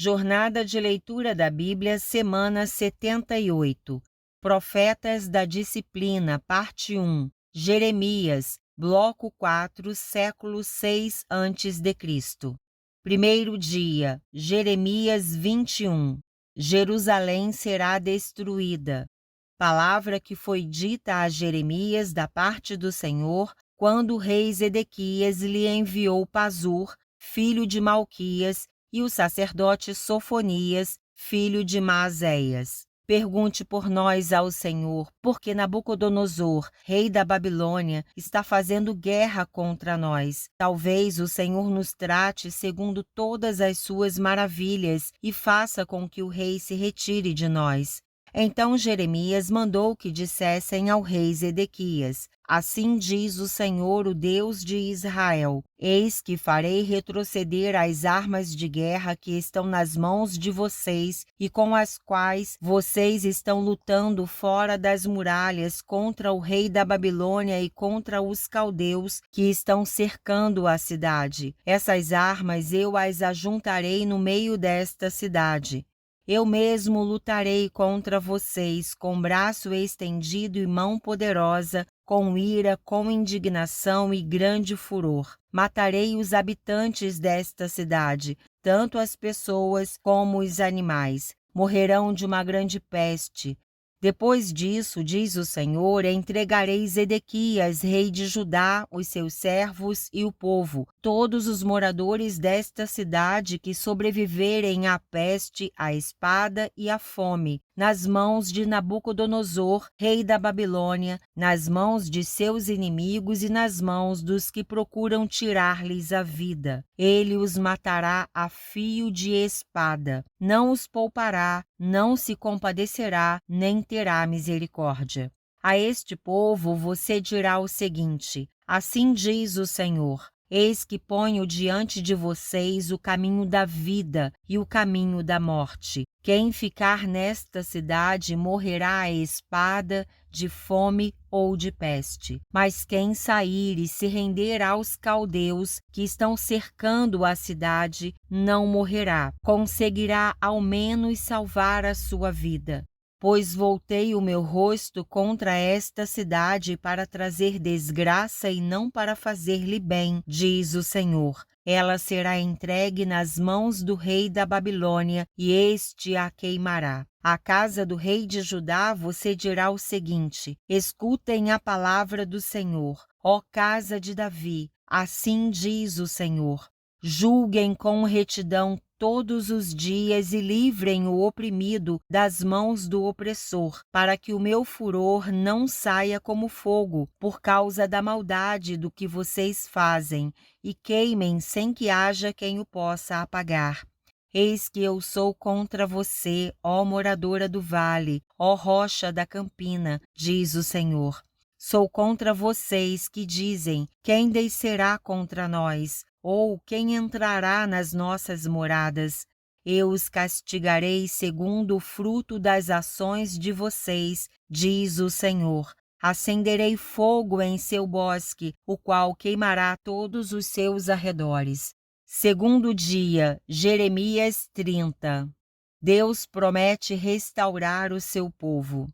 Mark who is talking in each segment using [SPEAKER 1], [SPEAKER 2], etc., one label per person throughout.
[SPEAKER 1] Jornada de Leitura da Bíblia, semana 78. Profetas da Disciplina, parte 1. Jeremias, bloco 4, século 6 a.C. Primeiro dia, Jeremias 21. Jerusalém será destruída. Palavra que foi dita a Jeremias da parte do Senhor, quando o rei Zedequias lhe enviou Pazur, filho de Malquias, e o sacerdote Sofonias, filho de Maazéias. Pergunte por nós ao Senhor, porque Nabucodonosor, rei da Babilônia, está fazendo guerra contra nós. Talvez o Senhor nos trate segundo todas as suas maravilhas e faça com que o rei se retire de nós. Então Jeremias mandou que dissessem ao rei Zedequias: Assim diz o Senhor, o Deus de Israel: Eis que farei retroceder as armas de guerra que estão nas mãos de vocês e com as quais vocês estão lutando fora das muralhas contra o rei da Babilônia e contra os caldeus que estão cercando a cidade. Essas armas eu as ajuntarei no meio desta cidade. Eu mesmo lutarei contra vocês com braço estendido e mão poderosa, com ira, com indignação e grande furor. Matarei os habitantes desta cidade, tanto as pessoas como os animais. Morrerão de uma grande peste. Depois disso, diz o Senhor, entregarei Zedequias, rei de Judá, os seus servos e o povo, todos os moradores desta cidade que sobreviverem à peste, à espada e à fome, nas mãos de Nabucodonosor, rei da Babilônia, nas mãos de seus inimigos e nas mãos dos que procuram tirar-lhes a vida. Ele os matará a fio de espada, não os poupará, não se compadecerá, nem terá misericórdia. A este povo você dirá o seguinte: Assim diz o Senhor: Eis que ponho diante de vocês o caminho da vida e o caminho da morte. Quem ficar nesta cidade morrerá à espada, de fome ou de peste. Mas quem sair e se render aos caldeus que estão cercando a cidade, não morrerá. Conseguirá ao menos salvar a sua vida. Pois voltei o meu rosto contra esta cidade para trazer desgraça e não para fazer-lhe bem, diz o Senhor. Ela será entregue nas mãos do rei da Babilônia, e este a queimará. À casa do rei de Judá você dirá o seguinte: Escutem a palavra do Senhor, ó casa de Davi. Assim diz o Senhor: Julguem com retidão todos os dias e livrem o oprimido das mãos do opressor, para que o meu furor não saia como fogo por causa da maldade do que vocês fazem, e queimem sem que haja quem o possa apagar. Eis que eu sou contra você, ó moradora do vale, ó rocha da campina, diz o Senhor. Sou contra vocês que dizem: quem descerá contra nós? Ou quem entrará nas nossas moradas? Eu os castigarei segundo o fruto das ações de vocês, diz o Senhor. Acenderei fogo em seu bosque, o qual queimará todos os seus arredores. Segundo dia, Jeremias 30. Deus promete restaurar o seu povo.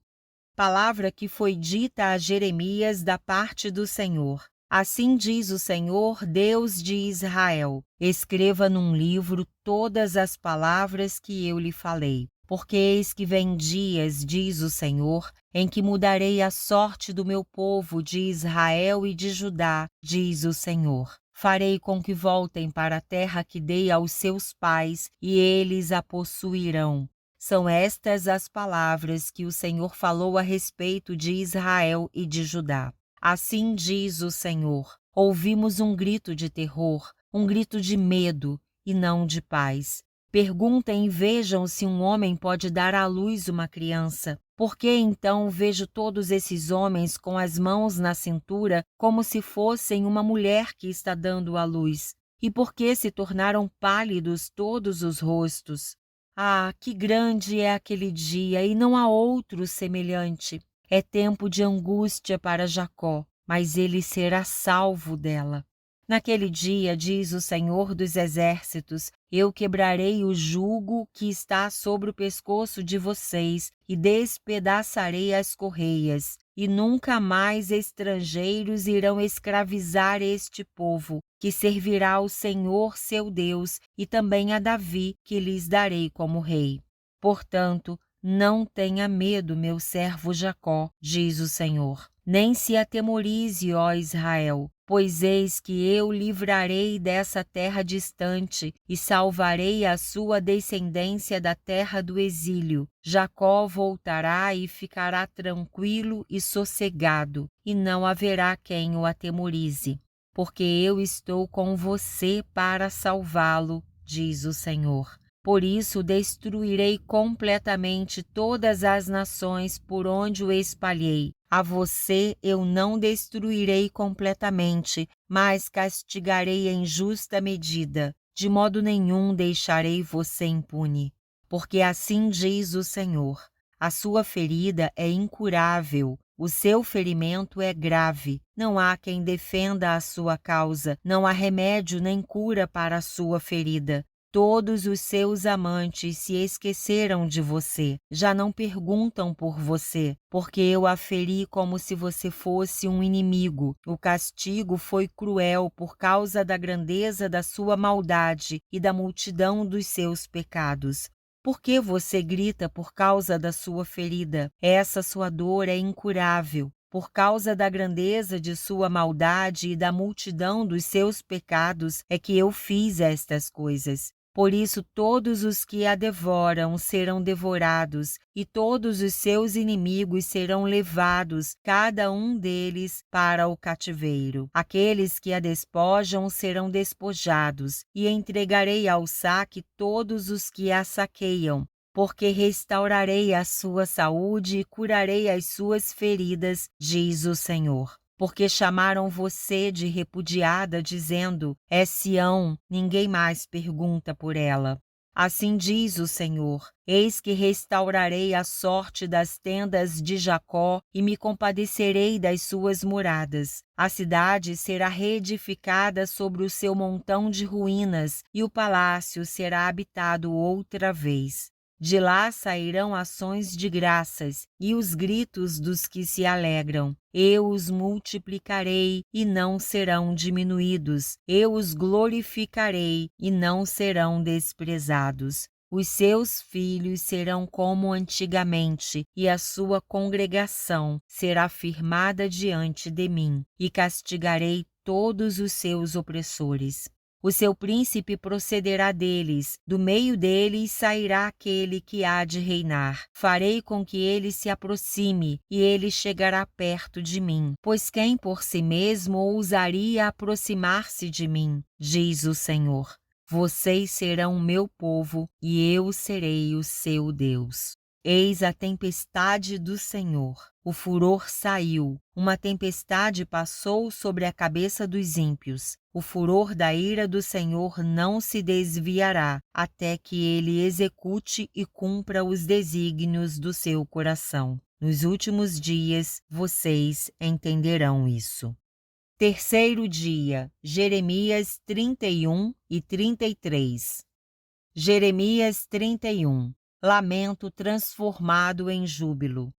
[SPEAKER 1] Palavra que foi dita a Jeremias da parte do Senhor. Assim diz o Senhor, Deus de Israel: Escreva num livro todas as palavras que eu lhe falei. Porque eis que vem dias, diz o Senhor, em que mudarei a sorte do meu povo de Israel e de Judá, diz o Senhor. Farei com que voltem para a terra que dei aos seus pais, e eles a possuirão. São estas as palavras que o Senhor falou a respeito de Israel e de Judá. Assim diz o Senhor: ouvimos um grito de terror, um grito de medo e não de paz. Perguntem e vejam se um homem pode dar à luz uma criança. Por que então vejo todos esses homens com as mãos na cintura como se fossem uma mulher que está dando à luz? E por que se tornaram pálidos todos os rostos? Ah, que grande é aquele dia e não há outro semelhante. É tempo de angústia para Jacó, mas ele será salvo dela. Naquele dia, diz o Senhor dos Exércitos, eu quebrarei o jugo que está sobre o pescoço de vocês e despedaçarei as correias, e nunca mais estrangeiros irão escravizar este povo, que servirá ao Senhor seu Deus e também a Davi, que lhes darei como rei. Portanto, não tenha medo, meu servo Jacó, diz o Senhor. Nem se atemorize, ó Israel, pois eis que eu livrarei dessa terra distante e salvarei a sua descendência da terra do exílio. Jacó voltará e ficará tranquilo e sossegado, e não haverá quem o atemorize, porque eu estou com você para salvá-lo, diz o Senhor. Por isso destruirei completamente todas as nações por onde o espalhei. A você eu não destruirei completamente, mas castigarei em justa medida. De modo nenhum deixarei você impune. Porque assim diz o Senhor: a sua ferida é incurável, o seu ferimento é grave. Não há quem defenda a sua causa, não há remédio nem cura para a sua ferida. Todos os seus amantes se esqueceram de você, já não perguntam por você, porque eu a feri como se você fosse um inimigo. O castigo foi cruel por causa da grandeza da sua maldade e da multidão dos seus pecados. Por que você grita por causa da sua ferida? Essa sua dor é incurável. Por causa da grandeza de sua maldade e da multidão dos seus pecados é que eu fiz estas coisas. Por isso todos os que a devoram serão devorados, e todos os seus inimigos serão levados, cada um deles, para o cativeiro. Aqueles que a despojam serão despojados, e entregarei ao saque todos os que a saqueiam, porque restaurarei a sua saúde e curarei as suas feridas, diz o Senhor. Porque chamaram você de repudiada, dizendo, é Sião, ninguém mais pergunta por ela. Assim diz o Senhor, eis que restaurarei a sorte das tendas de Jacó e me compadecerei das suas moradas. A cidade será reedificada sobre o seu montão de ruínas e o palácio será habitado outra vez. De lá sairão ações de graças e os gritos dos que se alegram. Eu os multiplicarei e não serão diminuídos. Eu os glorificarei e não serão desprezados. Os seus filhos serão como antigamente, e a sua congregação será firmada diante de mim, e castigarei todos os seus opressores. O seu príncipe procederá deles, do meio deles sairá aquele que há de reinar. Farei com que ele se aproxime, e ele chegará perto de mim. Pois quem por si mesmo ousaria aproximar-se de mim? Diz o Senhor. Vocês serão o meu povo, e eu serei o seu Deus. Eis a tempestade do Senhor. O furor saiu, uma tempestade passou sobre a cabeça dos ímpios. O furor da ira do Senhor não se desviará, até que ele execute e cumpra os desígnios do seu coração. Nos últimos dias, vocês entenderão isso. Terceiro dia, Jeremias 31 e 33. Jeremias 31. Lamento transformado em júbilo.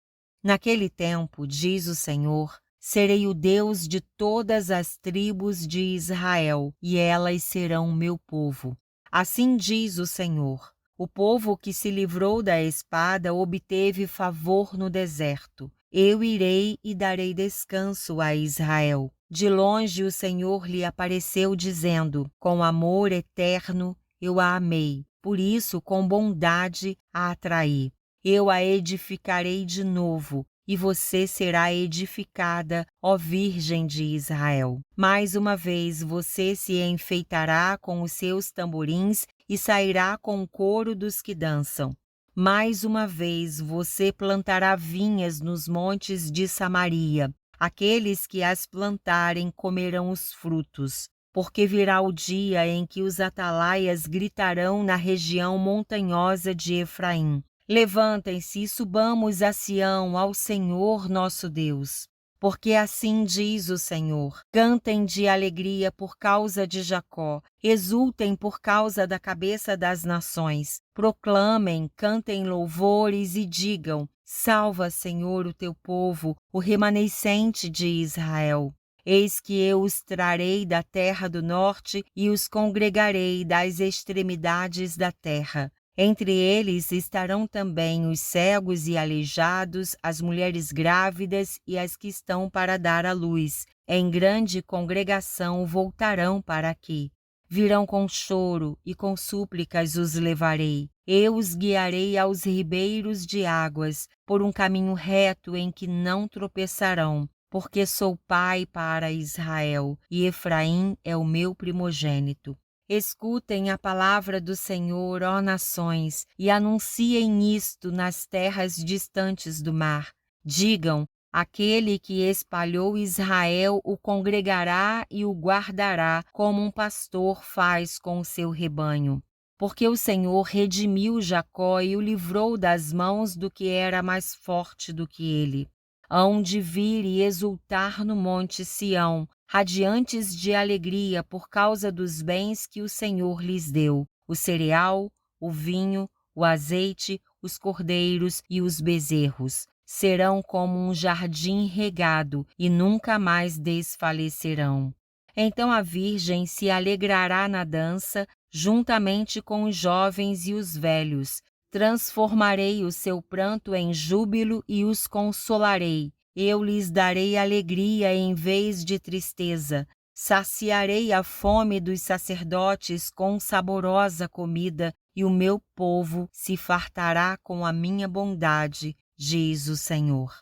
[SPEAKER 1] Naquele tempo, diz o Senhor, serei o Deus de todas as tribos de Israel, e elas serão meu povo. Assim diz o Senhor, o povo que se livrou da espada obteve favor no deserto. Eu irei e darei descanso a Israel. De longe o Senhor lhe apareceu dizendo, com amor eterno eu a amei, por isso com bondade a atraí. Eu a edificarei de novo, e você será edificada, ó Virgem de Israel. Mais uma vez você se enfeitará com os seus tamborins e sairá com o coro dos que dançam. Mais uma vez você plantará vinhas nos montes de Samaria. Aqueles que as plantarem comerão os frutos. Porque virá o dia em que os atalaias gritarão na região montanhosa de Efraim. Levantem-se e subamos a Sião, ao Senhor nosso Deus. Porque assim diz o Senhor: cantem de alegria por causa de Jacó, exultem por causa da cabeça das nações, proclamem, cantem louvores e digam: salva, Senhor, o teu povo, o remanescente de Israel. Eis que eu os trarei da terra do norte e os congregarei das extremidades da terra. Entre eles estarão também os cegos e aleijados, as mulheres grávidas e as que estão para dar à luz. Em grande congregação voltarão para aqui. Virão com choro e com súplicas os levarei. Eu os guiarei aos ribeiros de águas, por um caminho reto em que não tropeçarão. Porque sou pai para Israel, e Efraim é o meu primogênito. Escutem a palavra do Senhor, ó nações, e anunciem isto nas terras distantes do mar. Digam: aquele que espalhou Israel o congregará e o guardará, como um pastor faz com o seu rebanho. Porque o Senhor redimiu Jacó e o livrou das mãos do que era mais forte do que ele. Hão de vir e exultar no monte Sião, radiantes de alegria por causa dos bens que o Senhor lhes deu: o cereal, o vinho, o azeite, os cordeiros e os bezerros. Serão como um jardim regado e nunca mais desfalecerão. Então a Virgem se alegrará na dança, juntamente com os jovens e os velhos. Transformarei o seu pranto em júbilo e os consolarei. Eu lhes darei alegria em vez de tristeza. Saciarei a fome dos sacerdotes com saborosa comida, e o meu povo se fartará com a minha bondade, diz o Senhor.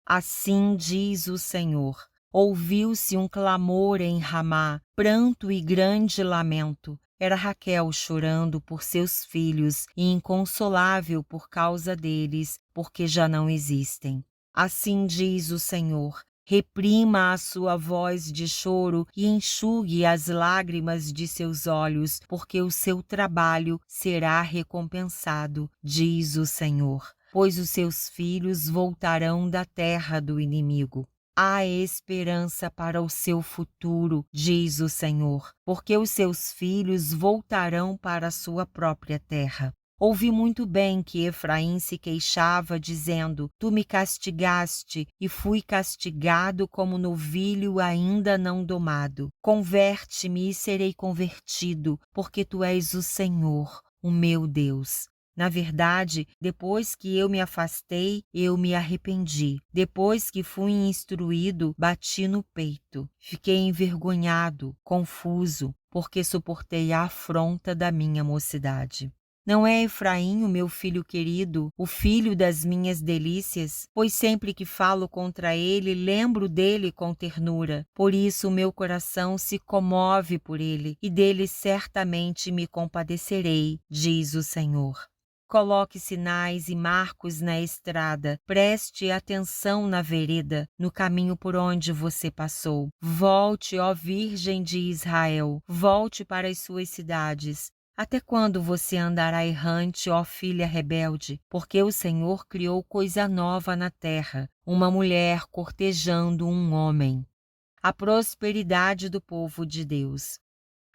[SPEAKER 1] Assim diz o Senhor: ouviu-se um clamor em Ramá, pranto e grande lamento. Era Raquel chorando por seus filhos e inconsolável por causa deles, porque já não existem. Assim diz o Senhor: reprima a sua voz de choro e enxugue as lágrimas de seus olhos, porque o seu trabalho será recompensado, diz o Senhor. Pois os seus filhos voltarão da terra do inimigo. Há esperança para o seu futuro, diz o Senhor, porque os seus filhos voltarão para a sua própria terra. Ouvi muito bem que Efraim se queixava, dizendo: tu me castigaste, e fui castigado como novilho ainda não domado. Converte-me e serei convertido, porque tu és o Senhor, o meu Deus. Na verdade, depois que eu me afastei, eu me arrependi. Depois que fui instruído, bati no peito. Fiquei envergonhado, confuso, porque suportei a afronta da minha mocidade. Não é Efraim o meu filho querido, o filho das minhas delícias? Pois sempre que falo contra ele, lembro dele com ternura. Por isso o meu coração se comove por ele, e dele certamente me compadecerei, diz o Senhor. Coloque sinais e marcos na estrada, preste atenção na vereda, no caminho por onde você passou. Volte, ó Virgem de Israel, volte para as suas cidades. Até quando você andará errante, ó filha rebelde? Porque o Senhor criou coisa nova na terra, uma mulher cortejando um homem. A prosperidade do povo de Deus.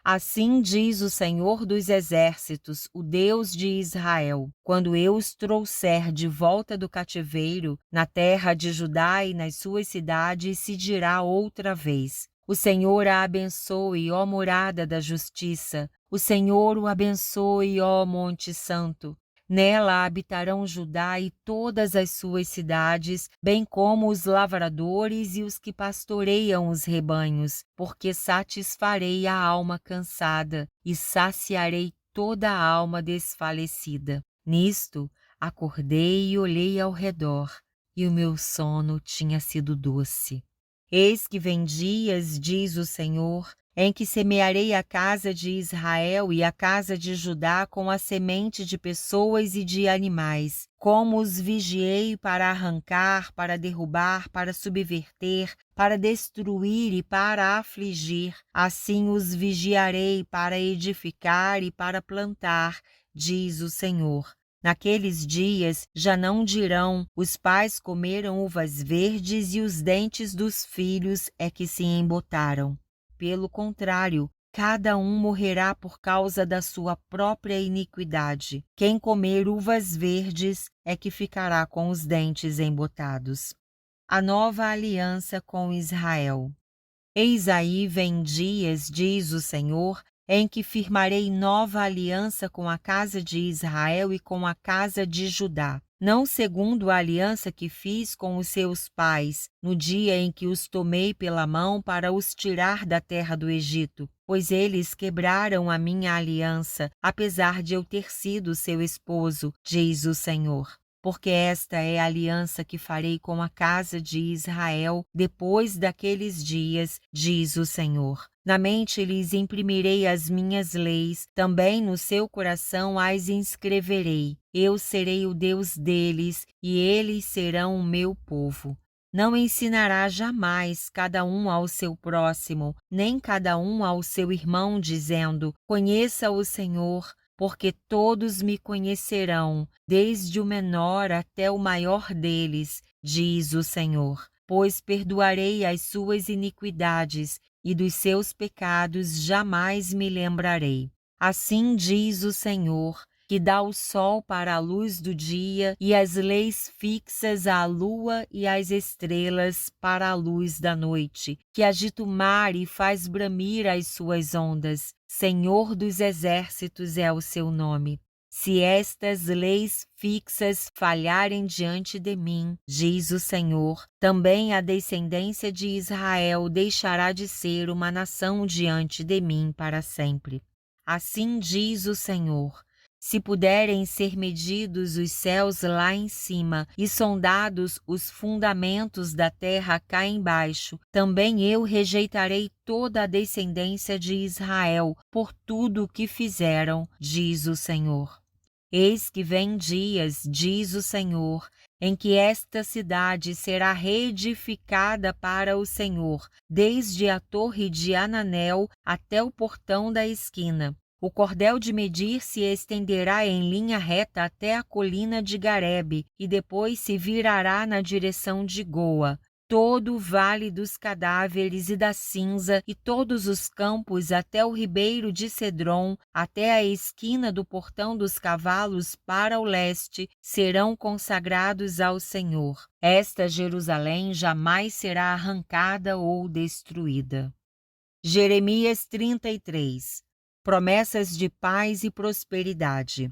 [SPEAKER 1] Assim diz o Senhor dos Exércitos, o Deus de Israel: quando eu os trouxer de volta do cativeiro, na terra de Judá e nas suas cidades, se dirá outra vez: o Senhor a abençoe, ó morada da justiça. O Senhor o abençoe, ó Monte Santo. Nela habitarão Judá e todas as suas cidades, bem como os lavradores e os que pastoreiam os rebanhos, porque satisfarei a alma cansada e saciarei toda a alma desfalecida. Nisto, acordei e olhei ao redor, e o meu sono tinha sido doce. Eis que vem dias, diz o Senhor, em que semearei a casa de Israel e a casa de Judá com a semente de pessoas e de animais. Como os vigiei para arrancar, para derrubar, para subverter, para destruir e para afligir, assim os vigiarei para edificar e para plantar, diz o Senhor. Naqueles dias já não dirão: os pais comeram uvas verdes e os dentes dos filhos é que se embotaram. Pelo contrário, cada um morrerá por causa da sua própria iniquidade. Quem comer uvas verdes é que ficará com os dentes embotados. A nova aliança com Israel. Eis aí vem dias, diz o Senhor, em que firmarei nova aliança com a casa de Israel e com a casa de Judá, não segundo a aliança que fiz com os seus pais, no dia em que os tomei pela mão para os tirar da terra do Egito, pois eles quebraram a minha aliança, apesar de eu ter sido seu esposo, diz o Senhor. Porque esta é a aliança que farei com a casa de Israel depois daqueles dias, diz o Senhor. Na mente lhes imprimirei as minhas leis, também no seu coração as inscreverei. Eu serei o Deus deles, e eles serão o meu povo. Não ensinará jamais cada um ao seu próximo, nem cada um ao seu irmão, dizendo: conheça o Senhor, porque todos me conhecerão, desde o menor até o maior deles, diz o Senhor. Pois perdoarei as suas iniquidades, e dos seus pecados jamais me lembrarei. Assim diz o Senhor, que dá o sol para a luz do dia e as leis fixas à lua e às estrelas para a luz da noite, que agita o mar e faz bramir as suas ondas. Senhor dos exércitos é o seu nome. Se estas leis fixas falharem diante de mim, diz o Senhor, também a descendência de Israel deixará de ser uma nação diante de mim para sempre. Assim diz o Senhor: se puderem ser medidos os céus lá em cima e sondados os fundamentos da terra cá embaixo, também eu rejeitarei toda a descendência de Israel por tudo o que fizeram, diz o Senhor. Eis que vem dias, diz o Senhor, em que esta cidade será reedificada para o Senhor, desde a torre de Ananel até o portão da esquina. O cordel de medir se estenderá em linha reta até a colina de Garebe, e depois se virará na direção de Goa. Todo o vale dos cadáveres e da cinza, e todos os campos até o ribeiro de Cedron, até a esquina do portão dos cavalos para o leste, serão consagrados ao Senhor. Esta Jerusalém jamais será arrancada ou destruída. Jeremias 33. Promessas de paz e prosperidade.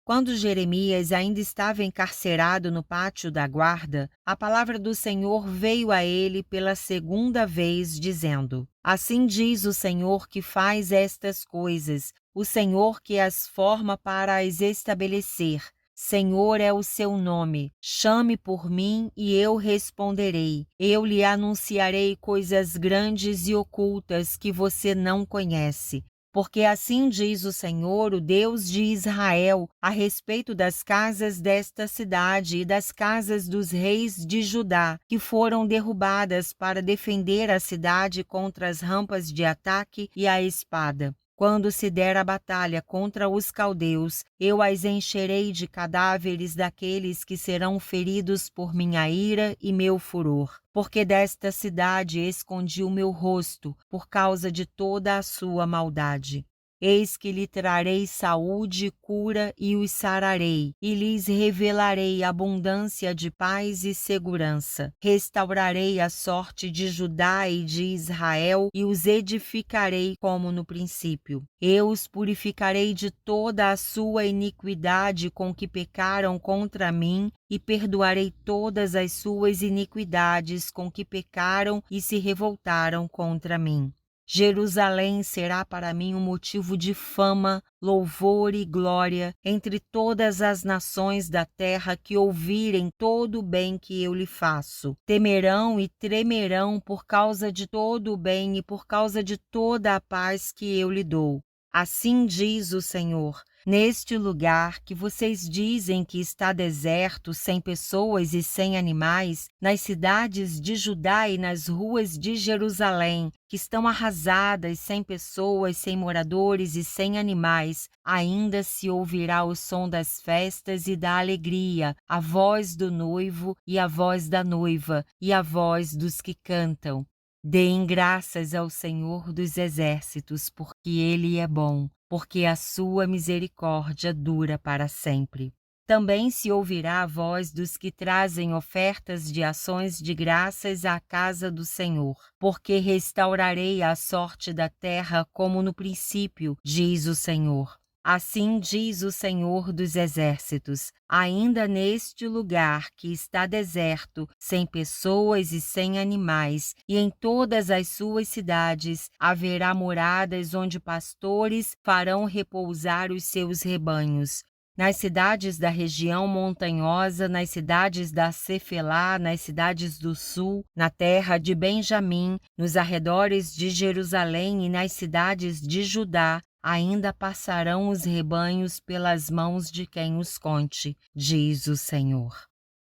[SPEAKER 1] Quando Jeremias ainda estava encarcerado no pátio da guarda, a palavra do Senhor veio a ele pela segunda vez, dizendo: assim diz o Senhor que faz estas coisas, o Senhor que as forma para as estabelecer. Senhor é o seu nome. Chame por mim e eu responderei. Eu lhe anunciarei coisas grandes e ocultas que você não conhece. Porque assim diz o Senhor, o Deus de Israel, a respeito das casas desta cidade e das casas dos reis de Judá, que foram derrubadas para defender a cidade contra as rampas de ataque e a espada. Quando se der a batalha contra os caldeus, eu as encherei de cadáveres daqueles que serão feridos por minha ira e meu furor. Porque desta cidade escondi o meu rosto, por causa de toda a sua maldade. Eis que lhe trarei saúde e cura e os sararei, e lhes revelarei abundância de paz e segurança. Restaurarei a sorte de Judá e de Israel e os edificarei como no princípio. Eu os purificarei de toda a sua iniquidade com que pecaram contra mim e perdoarei todas as suas iniquidades com que pecaram e se revoltaram contra mim. Jerusalém será para mim um motivo de fama, louvor e glória entre todas as nações da terra que ouvirem todo o bem que eu lhe faço. Temerão e tremerão por causa de todo o bem e por causa de toda a paz que eu lhe dou. Assim diz o Senhor: neste lugar que vocês dizem que está deserto, sem pessoas e sem animais, nas cidades de Judá e nas ruas de Jerusalém, que estão arrasadas, sem pessoas, sem moradores e sem animais, ainda se ouvirá o som das festas e da alegria, a voz do noivo e a voz da noiva, e a voz dos que cantam. Deem graças ao Senhor dos Exércitos, porque Ele é bom, porque a sua misericórdia dura para sempre. Também se ouvirá a voz dos que trazem ofertas de ações de graças à casa do Senhor, porque restaurarei a sorte da terra como no princípio, diz o Senhor. Assim diz o Senhor dos Exércitos: ainda neste lugar que está deserto, sem pessoas e sem animais, e em todas as suas cidades haverá moradas onde pastores farão repousar os seus rebanhos. Nas cidades da região montanhosa, nas cidades da Cefelá, nas cidades do sul, na terra de Benjamim, nos arredores de Jerusalém e nas cidades de Judá, ainda passarão os rebanhos pelas mãos de quem os conte, diz o Senhor.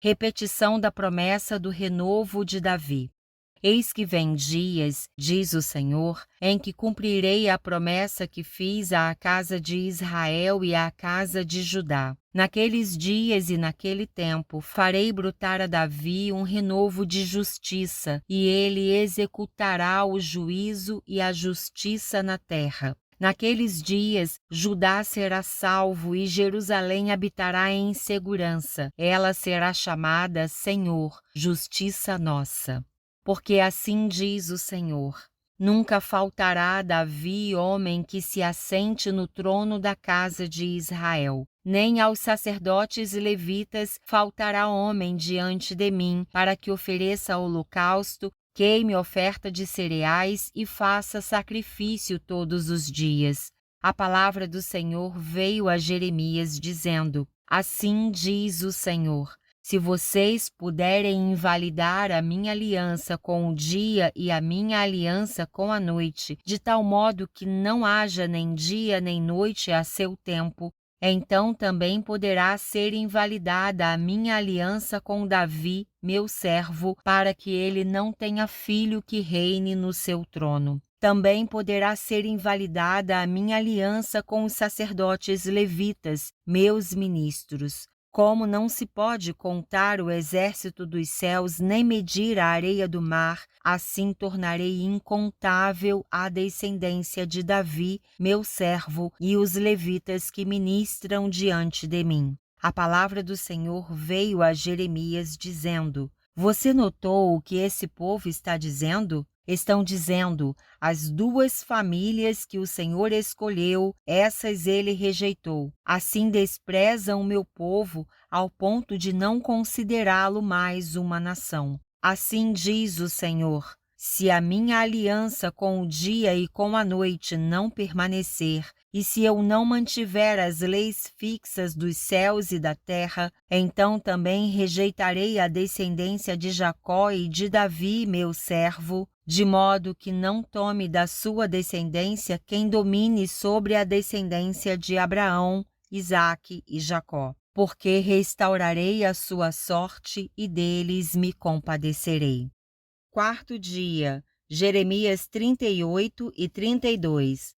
[SPEAKER 1] Repetição da promessa do renovo de Davi. Eis que vem dias, diz o Senhor, em que cumprirei a promessa que fiz à casa de Israel e à casa de Judá. Naqueles dias e naquele tempo farei brotar a Davi um renovo de justiça, e ele executará o juízo e a justiça na terra. Naqueles dias, Judá será salvo e Jerusalém habitará em segurança. Ela será chamada Senhor, Justiça Nossa. Porque assim diz o Senhor: nunca faltará a Davi homem que se assente no trono da casa de Israel, nem aos sacerdotes levitas faltará homem diante de mim, para que ofereça holocausto, queime oferta de cereais e faça sacrifício todos os dias. A palavra do Senhor veio a Jeremias dizendo: assim diz o Senhor: se vocês puderem invalidar a minha aliança com o dia e a minha aliança com a noite, de tal modo que não haja nem dia nem noite a seu tempo, então também poderá ser invalidada a minha aliança com Davi, meu servo, para que ele não tenha filho que reine no seu trono. Também poderá ser invalidada a minha aliança com os sacerdotes levitas, meus ministros. Como não se pode contar o exército dos céus, nem medir a areia do mar, assim tornarei incontável a descendência de Davi, meu servo, e os levitas que ministram diante de mim. A palavra do Senhor veio a Jeremias dizendo: você notou o que esse povo está dizendo? Estão dizendo: as duas famílias que o Senhor escolheu, essas ele rejeitou. Assim desprezam o meu povo ao ponto de não considerá-lo mais uma nação. Assim diz o Senhor: se a minha aliança com o dia e com a noite não permanecer, e se eu não mantiver as leis fixas dos céus e da terra, então também rejeitarei a descendência de Jacó e de Davi, meu servo, de modo que não tome da sua descendência quem domine sobre a descendência de Abraão, Isaque e Jacó. Porque restaurarei a sua sorte e deles me compadecerei. Quarto dia, Jeremias 38 e 32.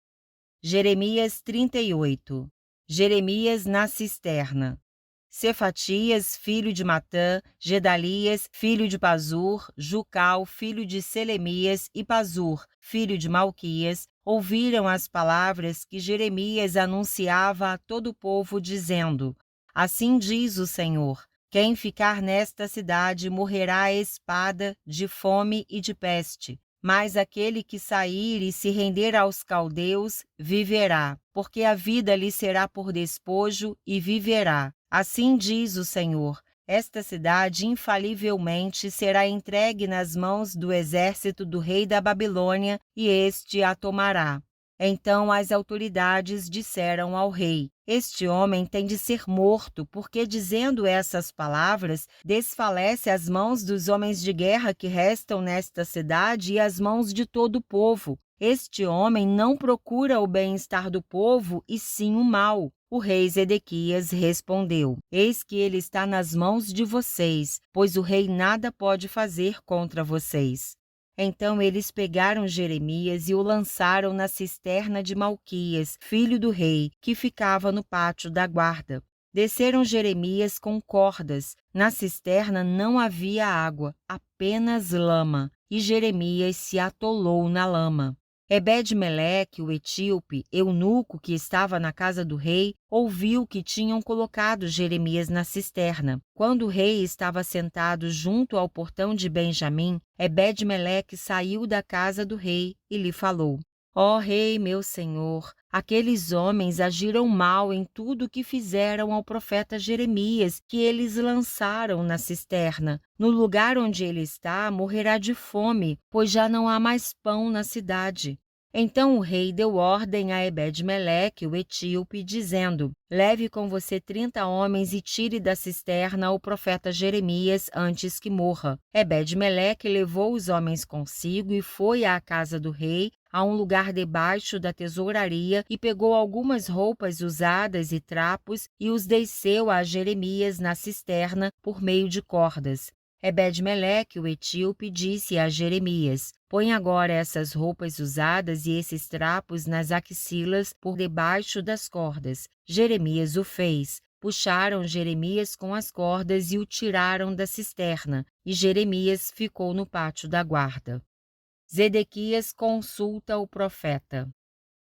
[SPEAKER 1] Jeremias 38. Jeremias na cisterna. Cefatias, filho de Matã, Gedalias, filho de Pazur, Jucal, filho de Selemias, e Pazur, filho de Malquias, ouviram as palavras que Jeremias anunciava a todo o povo, dizendo: assim diz o Senhor: quem ficar nesta cidade morrerá à espada, de fome e de peste. Mas aquele que sair e se render aos caldeus viverá, porque a vida lhe será por despojo e viverá. Assim diz o Senhor: esta cidade infalivelmente será entregue nas mãos do exército do rei da Babilônia, e este a tomará. Então as autoridades disseram ao rei: este homem tem de ser morto, porque dizendo essas palavras, desfalece as mãos dos homens de guerra que restam nesta cidade e as mãos de todo o povo. Este homem não procura o bem-estar do povo, e sim o mal. O rei Zedequias respondeu: Eis que ele está nas mãos de vocês, pois o rei nada pode fazer contra vocês. Então eles pegaram Jeremias e o lançaram na cisterna de Malquias, filho do rei, que ficava no pátio da guarda. Desceram Jeremias com cordas. Na cisterna não havia água, apenas lama, e Jeremias se atolou na lama. Ebed-meleque, o etíope, eunuco que estava na casa do rei, ouviu que tinham colocado Jeremias na cisterna. Quando o rei estava sentado junto ao portão de Benjamim, Ebed-meleque saiu da casa do rei e lhe falou: Ó rei, meu senhor, aqueles homens agiram mal em tudo o que fizeram ao profeta Jeremias, que eles lançaram na cisterna. No lugar onde ele está, morrerá de fome, pois já não há mais pão na cidade. Então o rei deu ordem a Ebed-meleque, o etíope, dizendo: Leve com você 30 homens e tire da cisterna o profeta Jeremias antes que morra. Ebed-meleque levou os homens consigo e foi à casa do rei, a um lugar debaixo da tesouraria, e pegou algumas roupas usadas e trapos e os desceu a Jeremias na cisterna por meio de cordas. Ebed-meleque, o etíope, disse a Jeremias: Põe agora essas roupas usadas e esses trapos nas axilas por debaixo das cordas. Jeremias o fez. Puxaram Jeremias com as cordas e o tiraram da cisterna, e Jeremias ficou no pátio da guarda. Zedequias consulta o profeta.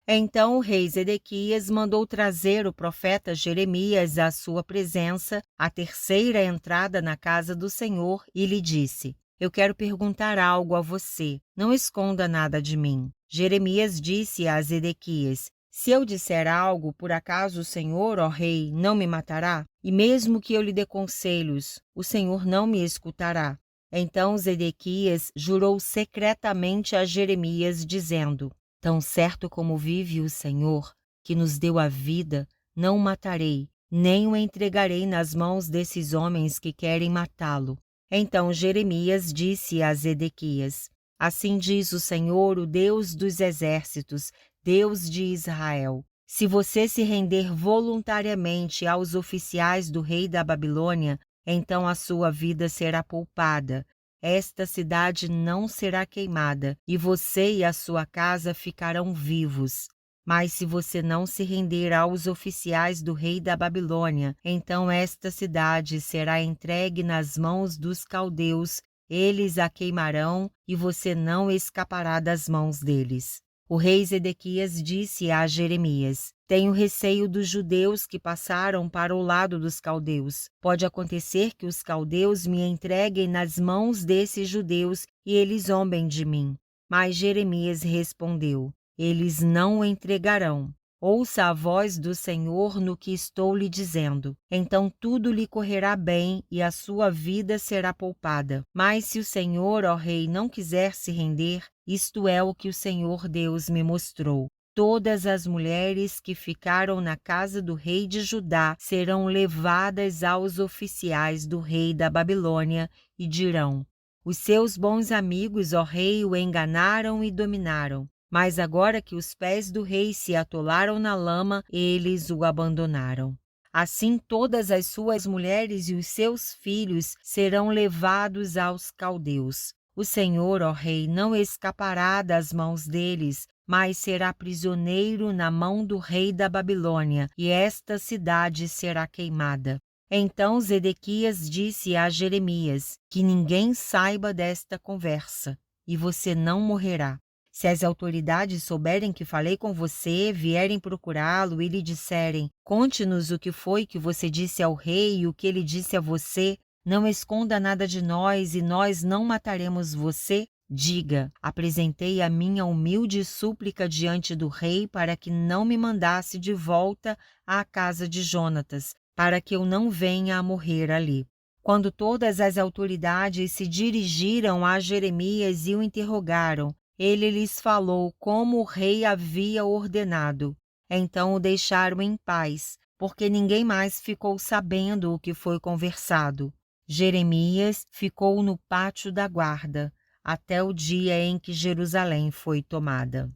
[SPEAKER 1] Então o rei Zedequias mandou trazer o profeta Jeremias à sua presença, à terceira entrada na casa do Senhor, e lhe disse: Eu quero perguntar algo a você, não esconda nada de mim. Jeremias disse a Zedequias: Se eu disser algo, por acaso o Senhor, ó rei, não me matará? E mesmo que eu lhe dê conselhos, o Senhor não me escutará. Então Zedequias jurou secretamente a Jeremias, dizendo: Tão certo como vive o Senhor, que nos deu a vida, não o matarei, nem o entregarei nas mãos desses homens que querem matá-lo. Então Jeremias disse a Zedequias: Assim diz o Senhor, o Deus dos exércitos, Deus de Israel: Se você se render voluntariamente aos oficiais do rei da Babilônia, então a sua vida será poupada. Esta cidade não será queimada, e você e a sua casa ficarão vivos. Mas se você não se render aos oficiais do rei da Babilônia, então esta cidade será entregue nas mãos dos caldeus, eles a queimarão, e você não escapará das mãos deles. O rei Zedequias disse a Jeremias: Tenho receio dos judeus que passaram para o lado dos caldeus. Pode acontecer que os caldeus me entreguem nas mãos desses judeus e eles zombem de mim. Mas Jeremias respondeu: Eles não o entregarão. Ouça a voz do Senhor no que estou lhe dizendo. Então tudo lhe correrá bem e a sua vida será poupada. Mas se o Senhor, ó rei, não quiser se render, isto é o que o Senhor Deus me mostrou: todas as mulheres que ficaram na casa do rei de Judá serão levadas aos oficiais do rei da Babilônia e dirão: Os seus bons amigos, ó rei, o enganaram e dominaram. Mas agora que os pés do rei se atolaram na lama, eles o abandonaram. Assim todas as suas mulheres e os seus filhos serão levados aos caldeus. O Senhor, ó rei, não escapará das mãos deles, mas será prisioneiro na mão do rei da Babilônia, e esta cidade será queimada. Então Zedequias disse a Jeremias: Que ninguém saiba desta conversa, e você não morrerá. Se as autoridades souberem que falei com você, vierem procurá-lo e lhe disserem: Conte-nos o que foi que você disse ao rei e o que ele disse a você, não esconda nada de nós e nós não mataremos você, diga: Apresentei a minha humilde súplica diante do rei para que não me mandasse de volta à casa de Jonatas, para que eu não venha a morrer ali. Quando todas as autoridades se dirigiram a Jeremias e o interrogaram, ele lhes falou como o rei havia ordenado. Então o deixaram em paz, porque ninguém mais ficou sabendo o que foi conversado. Jeremias ficou no pátio da guarda, até o dia em que Jerusalém foi tomada.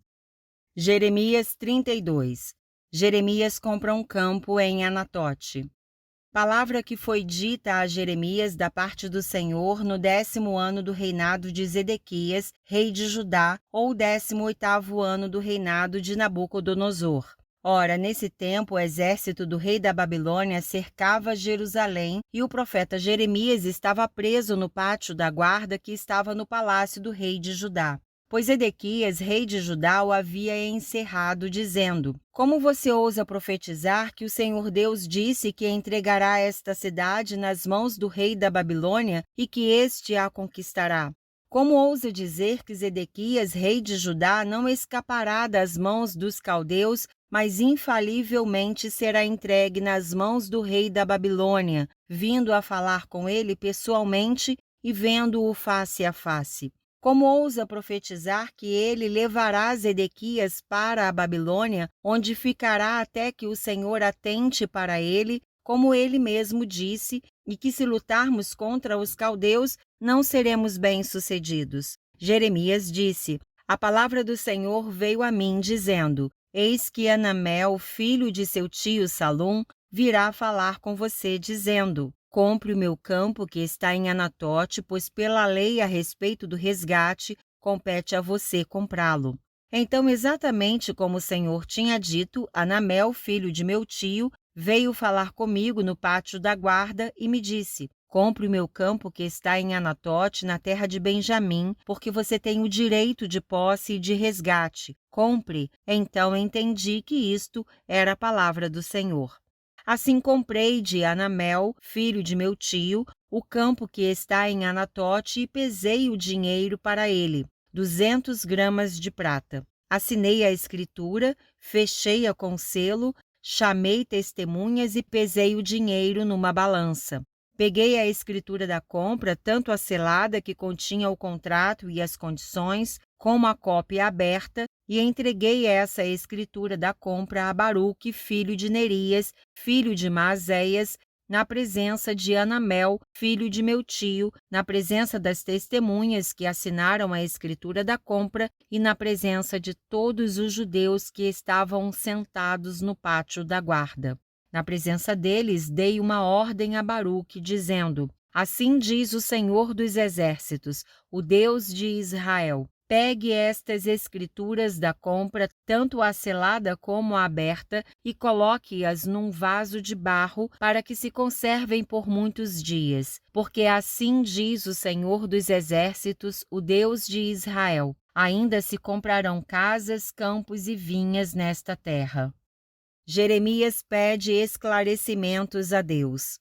[SPEAKER 1] Jeremias 32. Jeremias compra um campo em Anatote. Palavra que foi dita a Jeremias da parte do Senhor no 10º ano do reinado de Zedequias, rei de Judá, ou 18º ano do reinado de Nabucodonosor. Ora, nesse tempo, o exército do rei da Babilônia cercava Jerusalém e o profeta Jeremias estava preso no pátio da guarda que estava no palácio do rei de Judá. Pois Edequias, rei de Judá, o havia encerrado, dizendo: Como você ousa profetizar que o Senhor Deus disse que entregará esta cidade nas mãos do rei da Babilônia e que este a conquistará? Como ousa dizer que Zedequias, rei de Judá, não escapará das mãos dos caldeus, mas infalivelmente será entregue nas mãos do rei da Babilônia, vindo a falar com ele pessoalmente e vendo-o face a face? Como ousa profetizar que ele levará Zedequias para a Babilônia, onde ficará até que o Senhor atente para ele, como ele mesmo disse, e que se lutarmos contra os caldeus, não seremos bem-sucedidos? Jeremias disse: A palavra do Senhor veio a mim, dizendo: Eis que Anamel, filho de seu tio Salum, virá falar com você, dizendo: Compre o meu campo que está em Anatote, pois pela lei a respeito do resgate, compete a você comprá-lo. Então, exatamente como o Senhor tinha dito, Anamel, filho de meu tio, veio falar comigo no pátio da guarda e me disse: Compre o meu campo que está em Anatote, na terra de Benjamim, porque você tem o direito de posse e de resgate. Compre. Então entendi que isto era a palavra do Senhor. Assim comprei de Anamel, filho de meu tio, o campo que está em Anatote e pesei o dinheiro para ele, 200 gramas de prata. Assinei a escritura, fechei-a com selo, chamei testemunhas e pesei o dinheiro numa balança. Peguei a escritura da compra, tanto a selada que continha o contrato e as condições, como a cópia aberta, e entreguei essa escritura da compra a Baruque, filho de Nerias, filho de Maazéias, na presença de Anamel, filho de meu tio, na presença das testemunhas que assinaram a escritura da compra e na presença de todos os judeus que estavam sentados no pátio da guarda. Na presença deles, dei uma ordem a Baruque, dizendo: Assim diz o Senhor dos Exércitos, o Deus de Israel: Pegue estas escrituras da compra, tanto a selada como a aberta, e coloque-as num vaso de barro para que se conservem por muitos dias. Porque assim diz o Senhor dos Exércitos, o Deus de Israel: Ainda se comprarão casas, campos e vinhas nesta terra. Jeremias pede esclarecimentos a Deus.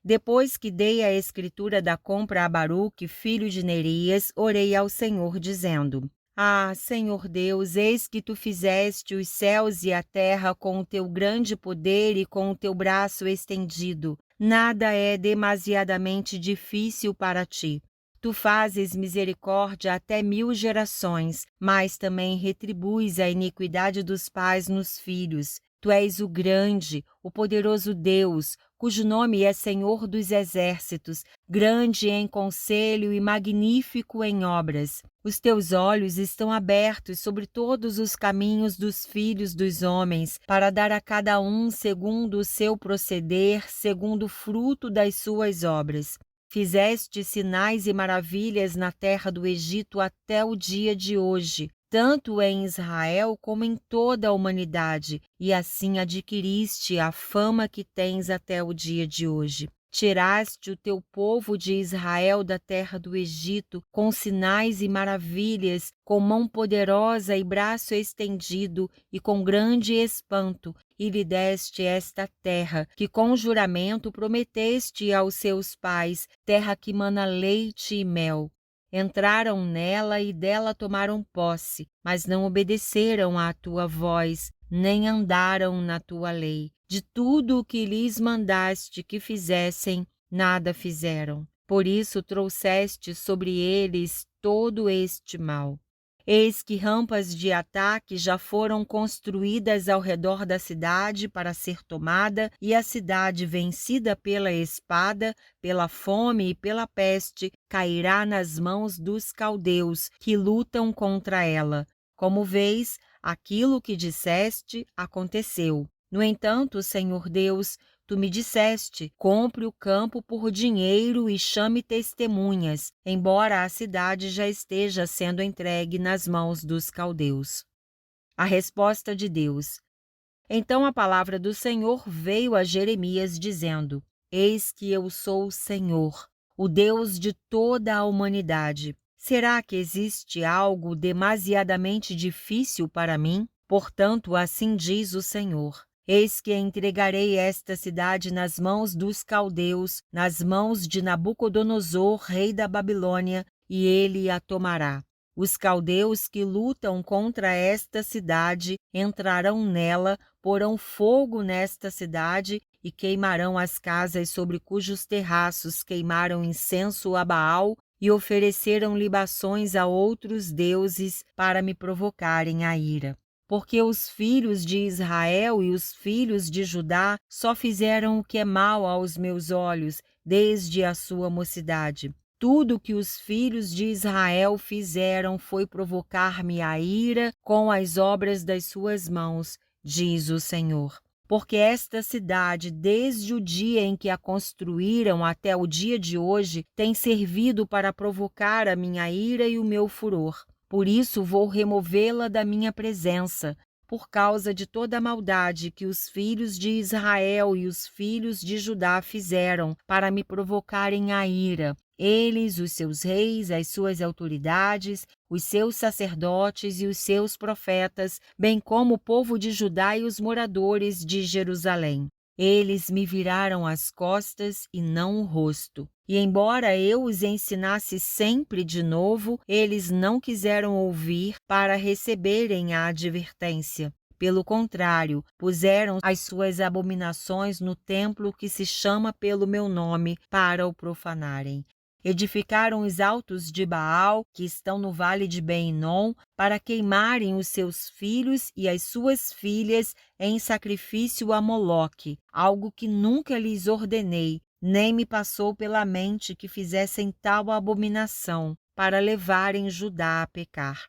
[SPEAKER 1] Depois que dei a escritura da compra a Baruque, filho de Nerias, orei ao Senhor, dizendo: Ah, Senhor Deus, eis que tu fizeste os céus e a terra com o teu grande poder e com o teu braço estendido. Nada é demasiadamente difícil para ti. Tu fazes misericórdia até 1000 gerações, mas também retribuis a iniquidade dos pais nos filhos. Tu és o grande, o poderoso Deus, cujo nome é Senhor dos Exércitos, grande em conselho e magnífico em obras. Os teus olhos estão abertos sobre todos os caminhos dos filhos dos homens, para dar a cada um segundo o seu proceder, segundo o fruto das suas obras. Fizeste sinais e maravilhas na terra do Egito até o dia de hoje, tanto em Israel como em toda a humanidade, e assim adquiriste a fama que tens até o dia de hoje. Tiraste o teu povo de Israel da terra do Egito com sinais e maravilhas, com mão poderosa e braço estendido e com grande espanto, e lhe deste esta terra, que com juramento prometeste aos seus pais, terra que mana leite e mel. Entraram nela e dela tomaram posse, mas não obedeceram à tua voz, nem andaram na tua lei. De tudo o que lhes mandaste que fizessem, nada fizeram. Por isso trouxeste sobre eles todo este mal. Eis que rampas de ataque já foram construídas ao redor da cidade para ser tomada, e a cidade, vencida pela espada, pela fome e pela peste, cairá nas mãos dos caldeus, que lutam contra ela. Como vês, aquilo que disseste aconteceu. No entanto, Senhor Deus, tu me disseste: compre o campo por dinheiro e chame testemunhas, embora a cidade já esteja sendo entregue nas mãos dos caldeus. A resposta de Deus. Então a palavra do Senhor veio a Jeremias dizendo: Eis que eu sou o Senhor, o Deus de toda a humanidade. Será que existe algo demasiadamente difícil para mim? Portanto, assim diz o Senhor: Eis que entregarei esta cidade nas mãos dos caldeus, nas mãos de Nabucodonosor, rei da Babilônia, e ele a tomará. Os caldeus que lutam contra esta cidade entrarão nela, porão fogo nesta cidade e queimarão as casas sobre cujos terraços queimaram incenso a Baal e ofereceram libações a outros deuses para me provocarem a ira. Porque os filhos de Israel e os filhos de Judá só fizeram o que é mal aos meus olhos desde a sua mocidade. Tudo que os filhos de Israel fizeram foi provocar-me a ira com as obras das suas mãos, diz o Senhor. Porque esta cidade, desde o dia em que a construíram até o dia de hoje, tem servido para provocar a minha ira e o meu furor. Por isso vou removê-la da minha presença, por causa de toda a maldade que os filhos de Israel e os filhos de Judá fizeram para me provocarem a ira. Eles, os seus reis, as suas autoridades, os seus sacerdotes e os seus profetas, bem como o povo de Judá e os moradores de Jerusalém. Eles me viraram as costas e não o rosto. E embora eu os ensinasse sempre de novo, eles não quiseram ouvir para receberem a advertência. Pelo contrário, puseram as suas abominações no templo que se chama pelo meu nome para o profanarem. Edificaram os altos de Baal, que estão no vale de Ben-Hinom, para queimarem os seus filhos e as suas filhas em sacrifício a Moloque, algo que nunca lhes ordenei, nem me passou pela mente que fizessem tal abominação, para levarem Judá a pecar.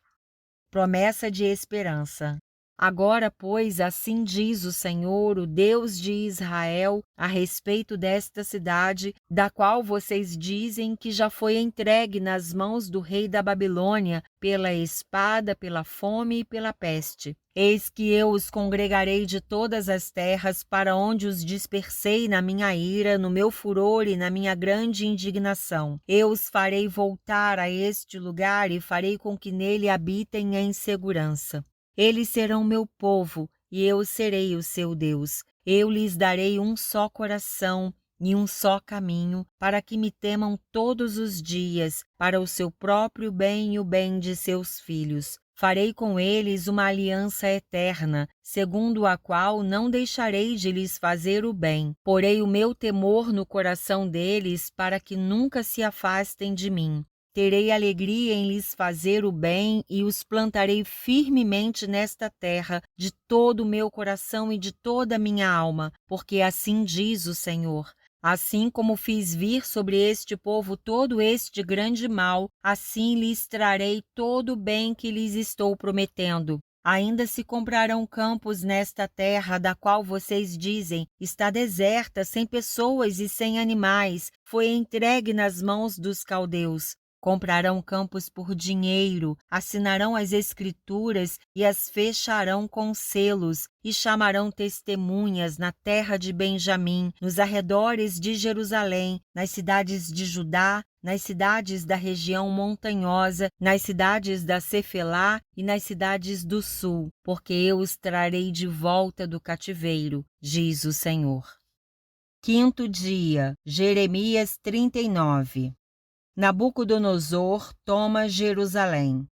[SPEAKER 1] Promessa de esperança. Agora, pois, assim diz o Senhor, o Deus de Israel, a respeito desta cidade, da qual vocês dizem que já foi entregue nas mãos do rei da Babilônia pela espada, pela fome e pela peste. Eis que eu os congregarei de todas as terras para onde os dispersei na minha ira, no meu furor e na minha grande indignação. Eu os farei voltar a este lugar e farei com que nele habitem em segurança. Eles serão meu povo, e eu serei o seu Deus. Eu lhes darei um só coração e um só caminho, para que me temam todos os dias, para o seu próprio bem e o bem de seus filhos. Farei com eles uma aliança eterna, segundo a qual não deixarei de lhes fazer o bem. Porei o meu temor no coração deles, para que nunca se afastem de mim. Terei alegria em lhes fazer o bem e os plantarei firmemente nesta terra de todo o meu coração e de toda a minha alma, porque assim diz o Senhor. Assim como fiz vir sobre este povo todo este grande mal, assim lhes trarei todo o bem que lhes estou prometendo. Ainda se comprarão campos nesta terra, da qual vocês dizem, está deserta, sem pessoas e sem animais, foi entregue nas mãos dos caldeus. Comprarão campos por dinheiro, assinarão as escrituras e as fecharão com selos, e chamarão testemunhas na terra de Benjamim, nos arredores de Jerusalém, nas cidades de Judá, nas cidades da região montanhosa, nas cidades da Cefelá e nas cidades do sul, porque eu os trarei de volta do cativeiro, diz o Senhor. Quinto dia, Jeremias 39. Nabucodonosor toma Jerusalém.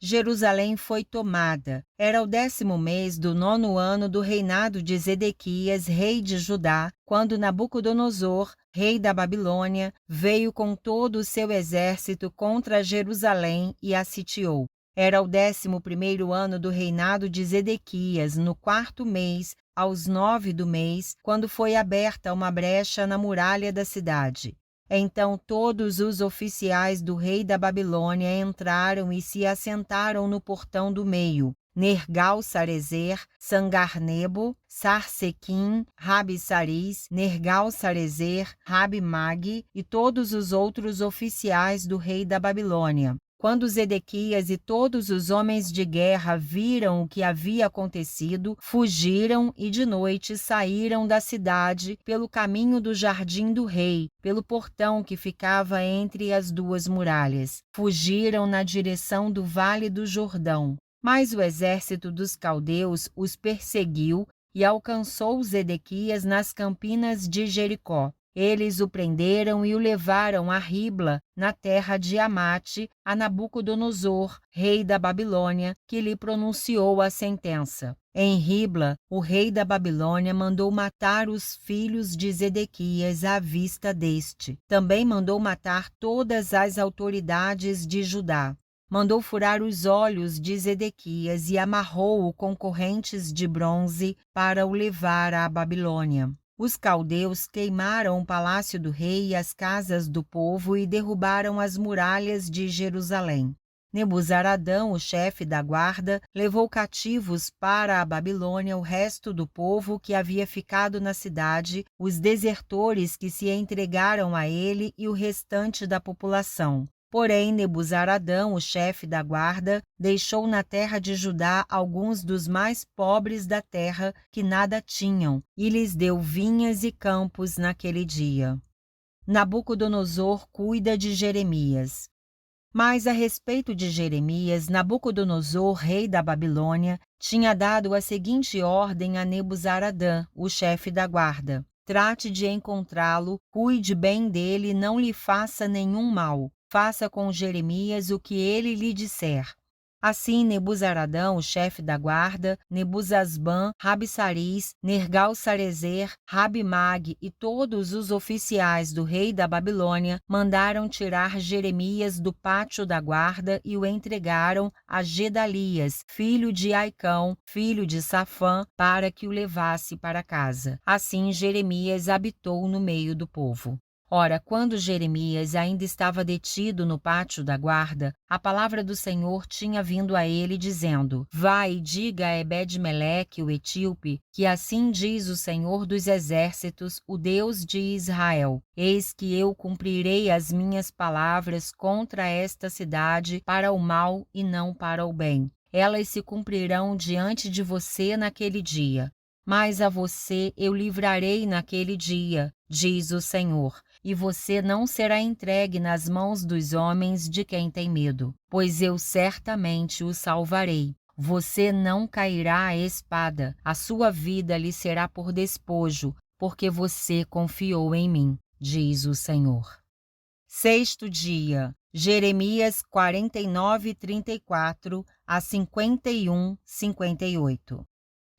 [SPEAKER 1] Jerusalém foi tomada. Era o 10º mês do 9º ano do reinado de Zedequias, rei de Judá, quando Nabucodonosor, rei da Babilônia, veio com todo o seu exército contra Jerusalém e a sitiou. Era o 11º ano do reinado de Zedequias, no 4º mês, aos 9 do mês, quando foi aberta uma brecha na muralha da cidade. Então todos os oficiais do rei da Babilônia entraram e se assentaram no portão do meio. Nergal-Sarezer, Sangar-Nebo, Sarsequim, Rabi-Saris, Nergal-Sarezer, Rabi-Mag e todos os outros oficiais do rei da Babilônia. Quando Zedequias e todos os homens de guerra viram o que havia acontecido, fugiram e de noite saíram da cidade pelo caminho do jardim do rei, pelo portão que ficava entre as duas muralhas. Fugiram na direção do vale do Jordão. Mas o exército dos caldeus os perseguiu e alcançou Zedequias nas campinas de Jericó. Eles o prenderam e o levaram a Ribla, na terra de Amate, a Nabucodonosor, rei da Babilônia, que lhe pronunciou a sentença. Em Ribla, o rei da Babilônia mandou matar os filhos de Zedequias à vista deste. Também mandou matar todas as autoridades de Judá. Mandou furar os olhos de Zedequias e amarrou-o com correntes de bronze para o levar à Babilônia. Os caldeus queimaram o palácio do rei e as casas do povo e derrubaram as muralhas de Jerusalém. Nebuzaradão, o chefe da guarda, levou cativos para a Babilônia o resto do povo que havia ficado na cidade, os desertores que se entregaram a ele e o restante da população. Porém, Nebuzaradão, o chefe da guarda, deixou na terra de Judá alguns dos mais pobres da terra que nada tinham, e lhes deu vinhas e campos naquele dia. Nabucodonosor cuida de Jeremias. Mas a respeito de Jeremias, Nabucodonosor, rei da Babilônia, tinha dado a seguinte ordem a Nebuzaradã, o chefe da guarda: trate de encontrá-lo, cuide bem dele e não lhe faça nenhum mal. Faça com Jeremias o que ele lhe disser. Assim, Nebuzaradão, o chefe da guarda, Nebuzasban, Rabi-Saris, Nergal-Sarezer, Rabi-Mag e todos os oficiais do rei da Babilônia mandaram tirar Jeremias do pátio da guarda e o entregaram a Gedalias, filho de Aicão, filho de Safã, para que o levasse para casa. Assim, Jeremias habitou no meio do povo. Ora, quando Jeremias ainda estava detido no pátio da guarda, a palavra do Senhor tinha vindo a ele, dizendo: Vai e diga a Ebed-Meleque, o etíope, que assim diz o Senhor dos Exércitos, o Deus de Israel: Eis que eu cumprirei as minhas palavras contra esta cidade para o mal e não para o bem. Elas se cumprirão diante de você naquele dia. Mas a você eu livrarei naquele dia, diz o Senhor, e você não será entregue nas mãos dos homens de quem tem medo, pois eu certamente o salvarei. Você não cairá à espada, a sua vida lhe será por despojo, porque você confiou em mim, diz o Senhor. Sexto dia, Jeremias 49:34 a 51:58.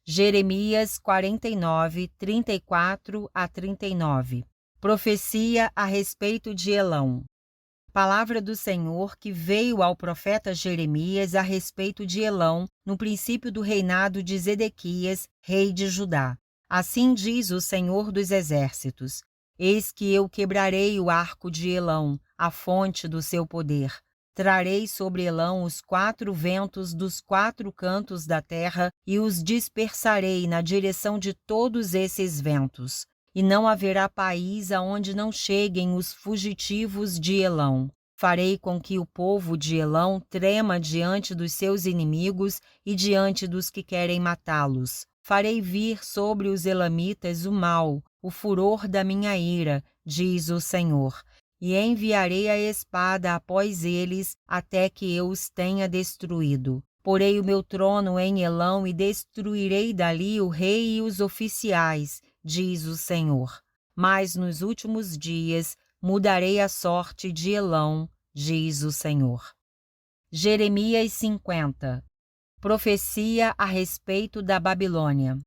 [SPEAKER 1] Jeremias 49:34 a 39. Profecia a respeito de Elão. Palavra do Senhor que veio ao profeta Jeremias a respeito de Elão, no princípio do reinado de Zedequias, rei de Judá. Assim diz o Senhor dos Exércitos: Eis que eu quebrarei o arco de Elão, a fonte do seu poder. Trarei sobre Elão os 4 ventos dos 4 cantos da terra e os dispersarei na direção de todos esses ventos. E não haverá país aonde não cheguem os fugitivos de Elão. Farei com que o povo de Elão trema diante dos seus inimigos e diante dos que querem matá-los. Farei vir sobre os elamitas o mal, o furor da minha ira, diz o Senhor. E enviarei a espada após eles, até que eu os tenha destruído. Porei o meu trono em Elão e destruirei dali o rei e os oficiais, diz o Senhor. Mas nos últimos dias mudarei a sorte de Elão, diz o Senhor. Jeremias 50. Profecia a respeito da Babilônia.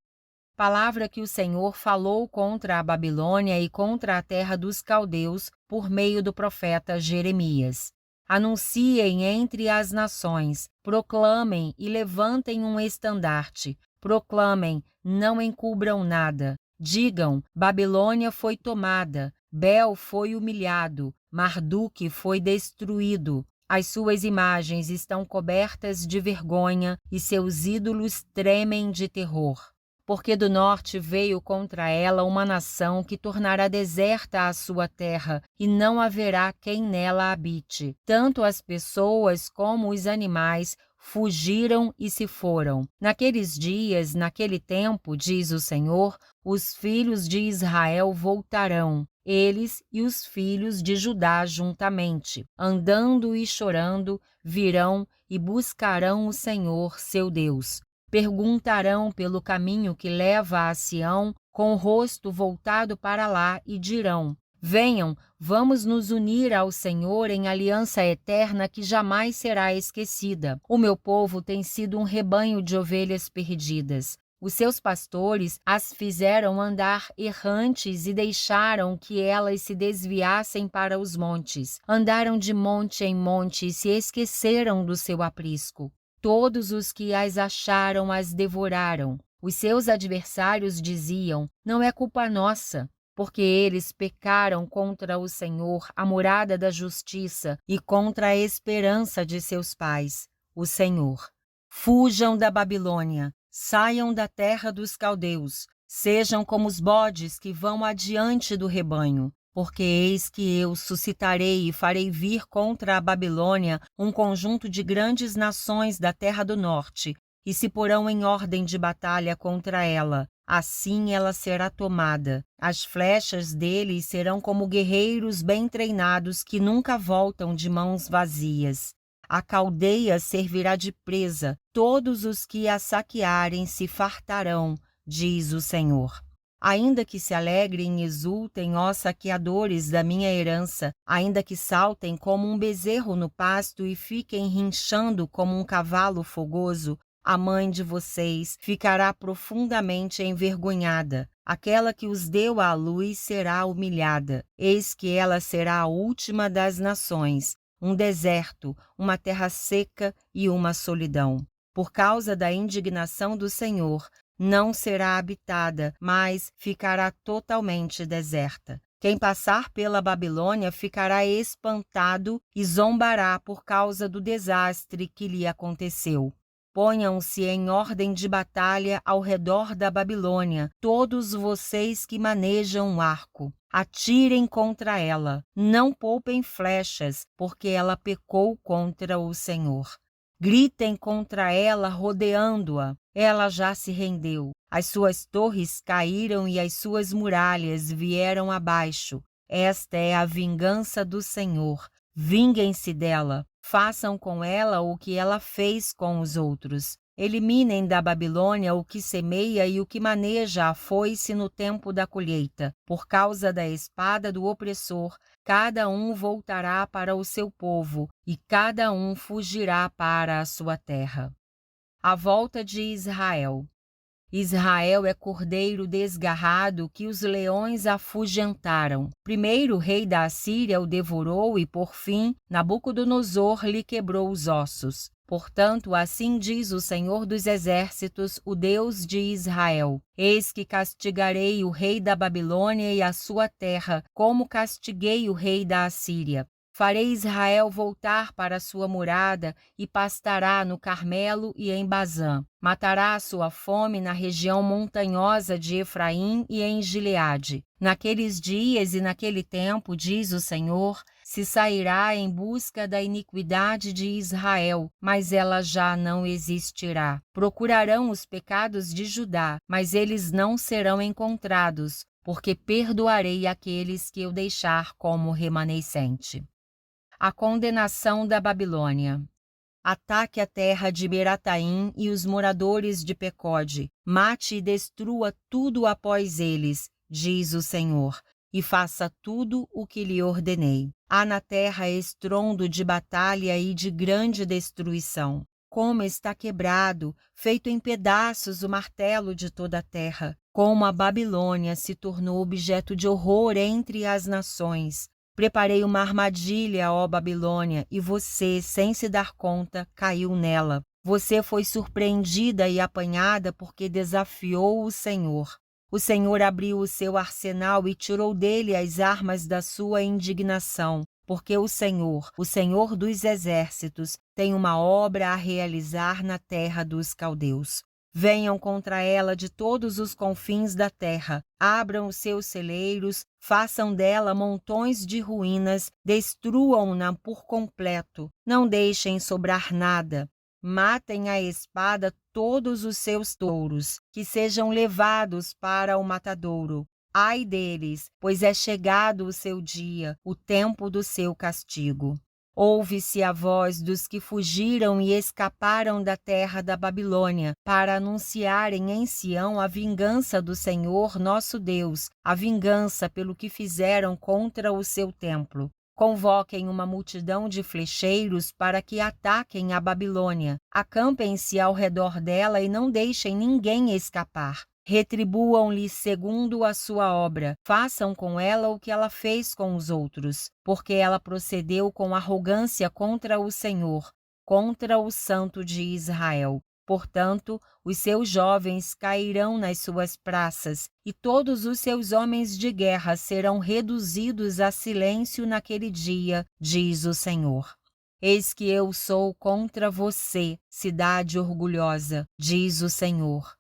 [SPEAKER 1] Palavra que o Senhor falou contra a Babilônia e contra a terra dos caldeus por meio do profeta Jeremias. Anunciem entre as nações, proclamem e levantem um estandarte. Proclamem, não encubram nada. Digam: Babilônia foi tomada, Bel foi humilhado, Marduque foi destruído. As suas imagens estão cobertas de vergonha e seus ídolos tremem de terror. Porque do norte veio contra ela uma nação que tornará deserta a sua terra, e não haverá quem nela habite. Tanto as pessoas como os animais fugiram e se foram. Naqueles dias, naquele tempo, diz o Senhor, os filhos de Israel voltarão, eles e os filhos de Judá juntamente, andando e chorando, virão e buscarão o Senhor, seu Deus. Perguntarão pelo caminho que leva a Sião, com o rosto voltado para lá, e dirão: venham, vamos nos unir ao Senhor em aliança eterna que jamais será esquecida. O meu povo tem sido um rebanho de ovelhas perdidas. Os seus pastores as fizeram andar errantes e deixaram que elas se desviassem para os montes. Andaram de monte em monte e se esqueceram do seu aprisco. Todos os que as acharam as devoraram. Os seus adversários diziam: não é culpa nossa, porque eles pecaram contra o Senhor, a morada da justiça, e contra a esperança de seus pais, o Senhor. Fujam da Babilônia, saiam da terra dos caldeus, sejam como os bodes que vão adiante do rebanho. Porque eis que eu suscitarei e farei vir contra a Babilônia um conjunto de grandes nações da terra do norte, e se porão em ordem de batalha contra ela. Assim ela será tomada. As flechas deles serão como guerreiros bem treinados que nunca voltam de mãos vazias. A caldeia servirá de presa, todos os que a saquearem se fartarão, diz o Senhor. Ainda que se alegrem e exultem, ó saqueadores da minha herança, ainda que saltem como um bezerro no pasto e fiquem rinchando como um cavalo fogoso, a mãe de vocês ficará profundamente envergonhada. Aquela que os deu à luz será humilhada. Eis que ela será a última das nações, um deserto, uma terra seca e uma solidão. Por causa da indignação do Senhor, não será habitada, mas ficará totalmente deserta. Quem passar pela Babilônia ficará espantado e zombará por causa do desastre que lhe aconteceu. Ponham-se em ordem de batalha ao redor da Babilônia, todos vocês que manejam um arco. Atirem contra ela, não poupem flechas, porque ela pecou contra o Senhor. Gritem contra ela, rodeando-a. Ela já se rendeu. As suas torres caíram e as suas muralhas vieram abaixo. Esta é a vingança do Senhor. Vinguem-se dela. Façam com ela o que ela fez com os outros. Eliminem da Babilônia o que semeia e o que maneja a foice no tempo da colheita. Por causa da espada do opressor, cada um voltará para o seu povo, e cada um fugirá para a sua terra. A volta de Israel. Israel é cordeiro desgarrado que os leões afugentaram. Primeiro o rei da Assíria o devorou e, por fim, Nabucodonosor lhe quebrou os ossos. Portanto, assim diz o Senhor dos Exércitos, o Deus de Israel: eis que castigarei o rei da Babilônia e a sua terra, como castiguei o rei da Assíria. Farei Israel voltar para sua morada e pastará no Carmelo e em Bazã. Matará a sua fome na região montanhosa de Efraim e em Gileade. Naqueles dias e naquele tempo, diz o Senhor, se sairá em busca da iniquidade de Israel, mas ela já não existirá. Procurarão os pecados de Judá, mas eles não serão encontrados, porque perdoarei aqueles que eu deixar como remanescente. A condenação da Babilônia. Ataque a terra de Berataim e os moradores de Pecode. Mate e destrua tudo após eles, diz o Senhor, e faça tudo o que lhe ordenei. Há na terra estrondo de batalha e de grande destruição. Como está quebrado, feito em pedaços o martelo de toda a terra. Como a Babilônia se tornou objeto de horror entre as nações. Preparei uma armadilha, ó Babilônia, e você, sem se dar conta, caiu nela. Você foi surpreendida e apanhada porque desafiou o Senhor. O Senhor abriu o seu arsenal e tirou dele as armas da sua indignação. porque o Senhor dos exércitos, tem uma obra a realizar na terra dos caldeus. Venham contra ela de todos os confins da terra, abram os seus celeiros, façam dela montões de ruínas, destruam-na por completo, não deixem sobrar nada. Matem à espada todos os seus touros, que sejam levados para o matadouro. Ai deles, pois é chegado o seu dia, o tempo do seu castigo. Ouve-se a voz dos que fugiram e escaparam da terra da Babilônia, para anunciarem em Sião a vingança do Senhor nosso Deus, a vingança pelo que fizeram contra o seu templo. Convoquem uma multidão de flecheiros para que ataquem a Babilônia. Acampem-se ao redor dela e não deixem ninguém escapar. Retribuam-lhe segundo a sua obra, façam com ela o que ela fez com os outros, porque ela procedeu com arrogância contra o Senhor, contra o Santo de Israel. Portanto, os seus jovens cairão nas suas praças, e todos os seus homens de guerra serão reduzidos a silêncio naquele dia, diz o Senhor. Eis que eu sou contra você, cidade orgulhosa, diz o Senhor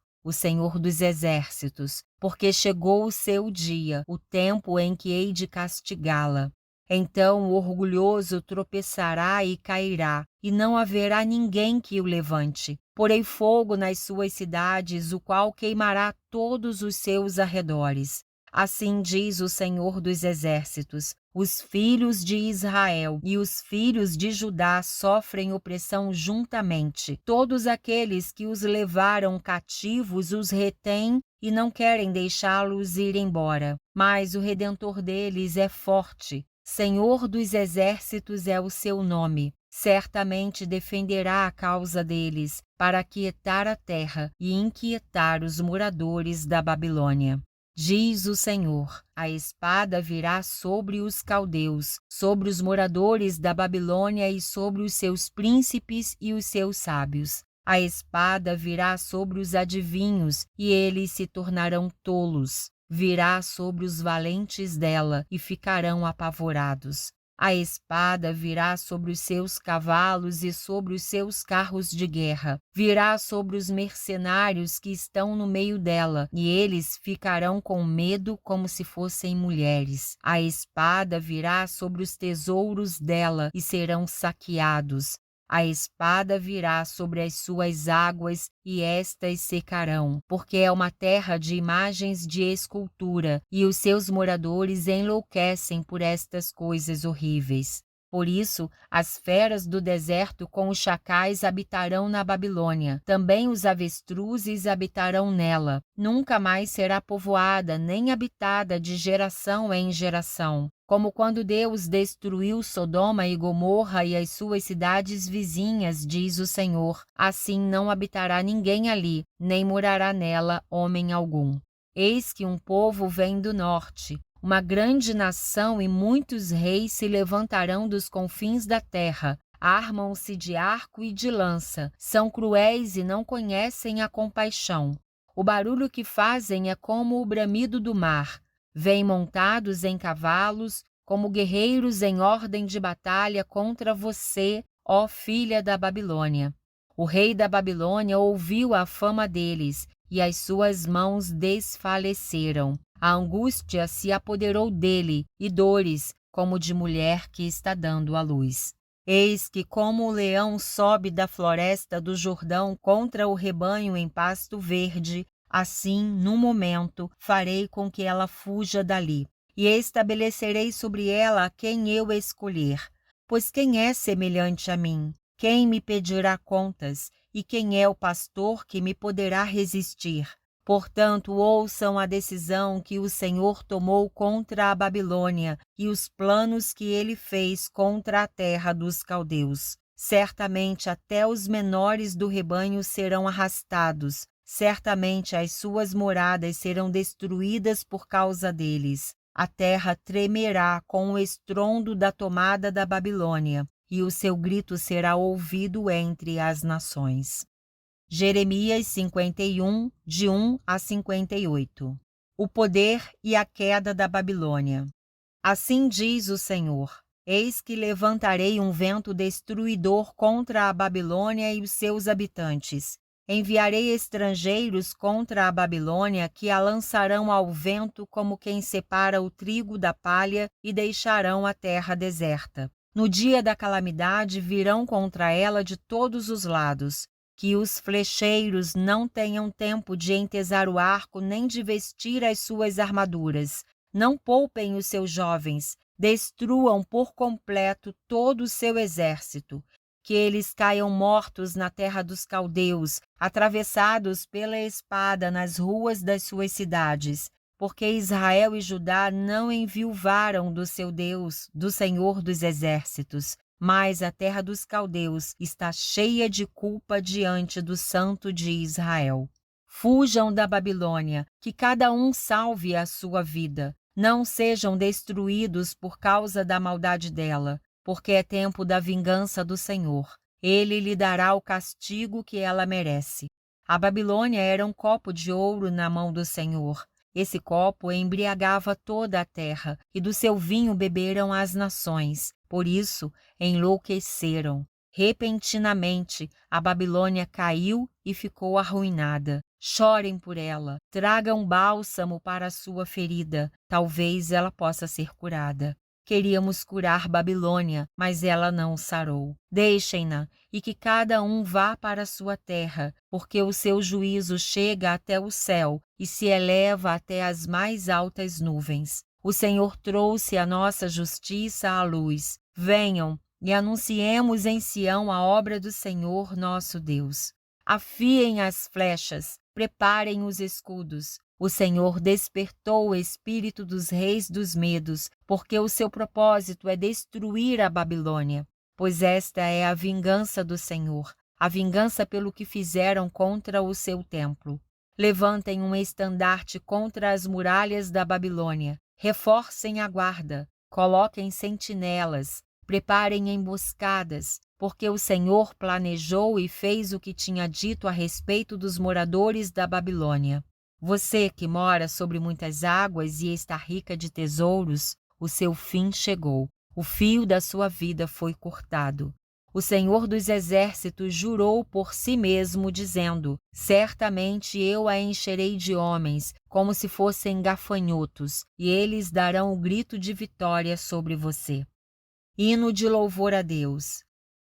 [SPEAKER 1] dos exércitos, porque chegou o seu dia, o tempo em que hei de castigá-la. Então o orgulhoso tropeçará e cairá, e não haverá ninguém que o levante. Porei fogo nas suas cidades, o qual queimará todos os seus arredores. Assim diz o Senhor dos exércitos: os filhos de Israel e os filhos de Judá sofrem opressão juntamente. Todos aqueles que os levaram cativos os retêm e não querem deixá-los ir embora. Mas o Redentor deles é forte. Senhor dos exércitos é o seu nome. Certamente defenderá a causa deles, para aquietar a terra e inquietar os moradores da Babilônia. Diz o Senhor: a espada virá sobre os caldeus, sobre os moradores da Babilônia e sobre os seus príncipes e os seus sábios. A espada virá sobre os adivinhos, e eles se tornarão tolos. Virá sobre os valentes dela, e ficarão apavorados. A espada virá sobre os seus cavalos e sobre os seus carros de guerra. Virá sobre os mercenários que estão no meio dela, e eles ficarão com medo como se fossem mulheres. A espada virá sobre os tesouros dela e serão saqueados. A espada virá sobre as suas águas e estas secarão, porque é uma terra de imagens de escultura, e os seus moradores enlouquecem por estas coisas horríveis. Por isso, as feras do deserto com os chacais habitarão na Babilônia. Também os avestruzes habitarão nela. Nunca mais será povoada nem habitada de geração em geração. Como quando Deus destruiu Sodoma e Gomorra e as suas cidades vizinhas, diz o Senhor, assim não habitará ninguém ali, nem morará nela homem algum. Eis que um povo vem do norte, uma grande nação e muitos reis se levantarão dos confins da terra, armam-se de arco e de lança, são cruéis e não conhecem a compaixão. O barulho que fazem é como o bramido do mar. Vêm montados em cavalos, como guerreiros em ordem de batalha contra você, ó filha da Babilônia. O rei da Babilônia ouviu a fama deles, e as suas mãos desfaleceram. A angústia se apoderou dele, e dores, como de mulher que está dando à luz. Eis que, como o leão sobe da floresta do Jordão contra o rebanho em pasto verde, assim, num momento, farei com que ela fuja dali, e estabelecerei sobre ela a quem eu escolher. Pois quem é semelhante a mim? Quem me pedirá contas? E quem é o pastor que me poderá resistir? Portanto, ouçam a decisão que o Senhor tomou contra a Babilônia e os planos que ele fez contra a terra dos caldeus. Certamente até os menores do rebanho serão arrastados, certamente as suas moradas serão destruídas por causa deles. A terra tremerá com o estrondo da tomada da Babilônia, e o seu grito será ouvido entre as nações. Jeremias 51, de 1 a 58. O poder e a queda da Babilônia. Assim diz o Senhor: Eis que levantarei um vento destruidor contra a Babilônia e os seus habitantes. Enviarei estrangeiros contra a Babilônia, que a lançarão ao vento como quem separa o trigo da palha, e deixarão a terra deserta. No dia da calamidade virão contra ela de todos os lados. Que os flecheiros não tenham tempo de entesar o arco, nem de vestir as suas armaduras. Não poupem os seus jovens, destruam por completo todo o seu exército. Que eles caiam mortos na terra dos caldeus, atravessados pela espada nas ruas das suas cidades, porque Israel e Judá não enviuvaram do seu Deus, do Senhor dos exércitos, mas a terra dos caldeus está cheia de culpa diante do Santo de Israel. Fujam da Babilônia, que cada um salve a sua vida. Não sejam destruídos por causa da maldade dela, porque é tempo da vingança do Senhor. Ele lhe dará o castigo que ela merece. A Babilônia era um copo de ouro na mão do Senhor. Esse copo embriagava toda a terra, e do seu vinho beberam as nações. Por isso, enlouqueceram. Repentinamente, a Babilônia caiu e ficou arruinada. Chorem por ela, tragam bálsamo para a sua ferida, talvez ela possa ser curada. Queríamos curar Babilônia, mas ela não sarou. Deixem-na, e que cada um vá para a sua terra, porque o seu juízo chega até o céu e se eleva até as mais altas nuvens. O Senhor trouxe a nossa justiça à luz. Venham e anunciemos em Sião a obra do Senhor nosso Deus. Afiem as flechas, preparem os escudos. O Senhor despertou o espírito dos reis dos medos, porque o seu propósito é destruir a Babilônia. Pois esta é a vingança do Senhor, a vingança pelo que fizeram contra o seu templo. Levantem um estandarte contra as muralhas da Babilônia, reforcem a guarda, coloquem sentinelas, preparem emboscadas, porque o Senhor planejou e fez o que tinha dito a respeito dos moradores da Babilônia. Você que mora sobre muitas águas e está rica de tesouros, o seu fim chegou. O fio da sua vida foi cortado. O Senhor dos Exércitos jurou por si mesmo, dizendo: certamente eu a encherei de homens, como se fossem gafanhotos, e eles darão o grito de vitória sobre você. Hino de louvor a Deus.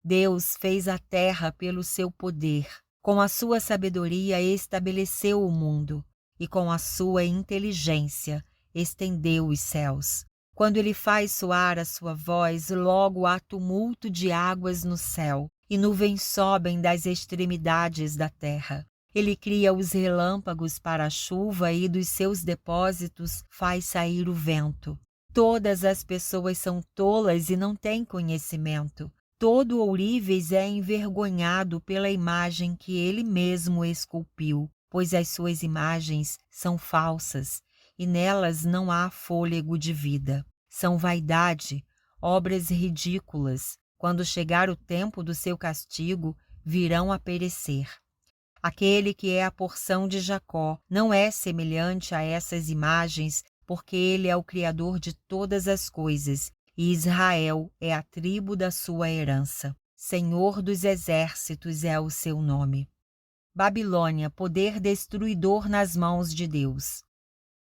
[SPEAKER 1] Deus fez a terra pelo seu poder. Com a sua sabedoria estabeleceu o mundo, e com a sua inteligência estendeu os céus. Quando ele faz soar a sua voz, logo há tumulto de águas no céu, e nuvens sobem das extremidades da terra. Ele cria os relâmpagos para a chuva e dos seus depósitos faz sair o vento. Todas as pessoas são tolas e não têm conhecimento. Todo ourives é envergonhado pela imagem que ele mesmo esculpiu, pois as suas imagens são falsas e nelas não há fôlego de vida. São vaidade, obras ridículas. Quando chegar o tempo do seu castigo, virão a perecer. Aquele que é a porção de Jacó não é semelhante a essas imagens, porque ele é o Criador de todas as coisas, e Israel é a tribo da sua herança. Senhor dos exércitos é o seu nome. Babilônia, poder destruidor nas mãos de Deus.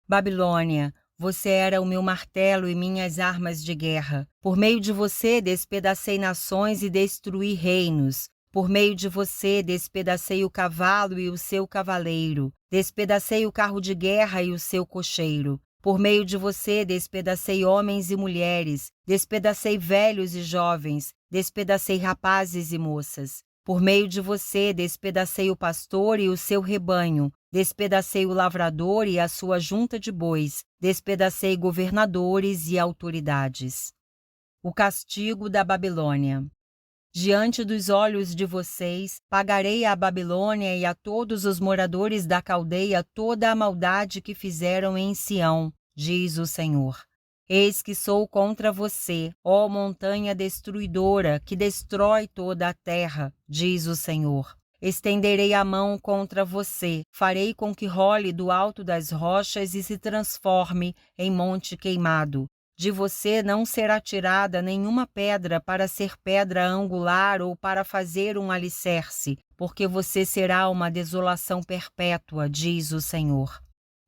[SPEAKER 1] Babilônia, você era o meu martelo e minhas armas de guerra. Por meio de você despedacei nações e destruí reinos. Por meio de você despedacei o cavalo e o seu cavaleiro. Despedacei o carro de guerra e o seu cocheiro. Por meio de você despedacei homens e mulheres. Despedacei velhos e jovens. Despedacei rapazes e moças. Por meio de você despedacei o pastor e o seu rebanho. Despedacei o lavrador e a sua junta de bois. Despedacei governadores e autoridades. O castigo da Babilônia. Diante dos olhos de vocês, pagarei à Babilônia e a todos os moradores da Caldeia toda a maldade que fizeram em Sião, diz o Senhor. Eis que sou contra você, ó montanha destruidora, que destrói toda a terra, diz o Senhor. Estenderei a mão contra você, farei com que role do alto das rochas e se transforme em monte queimado. De você não será tirada nenhuma pedra para ser pedra angular ou para fazer um alicerce, porque você será uma desolação perpétua, diz o Senhor.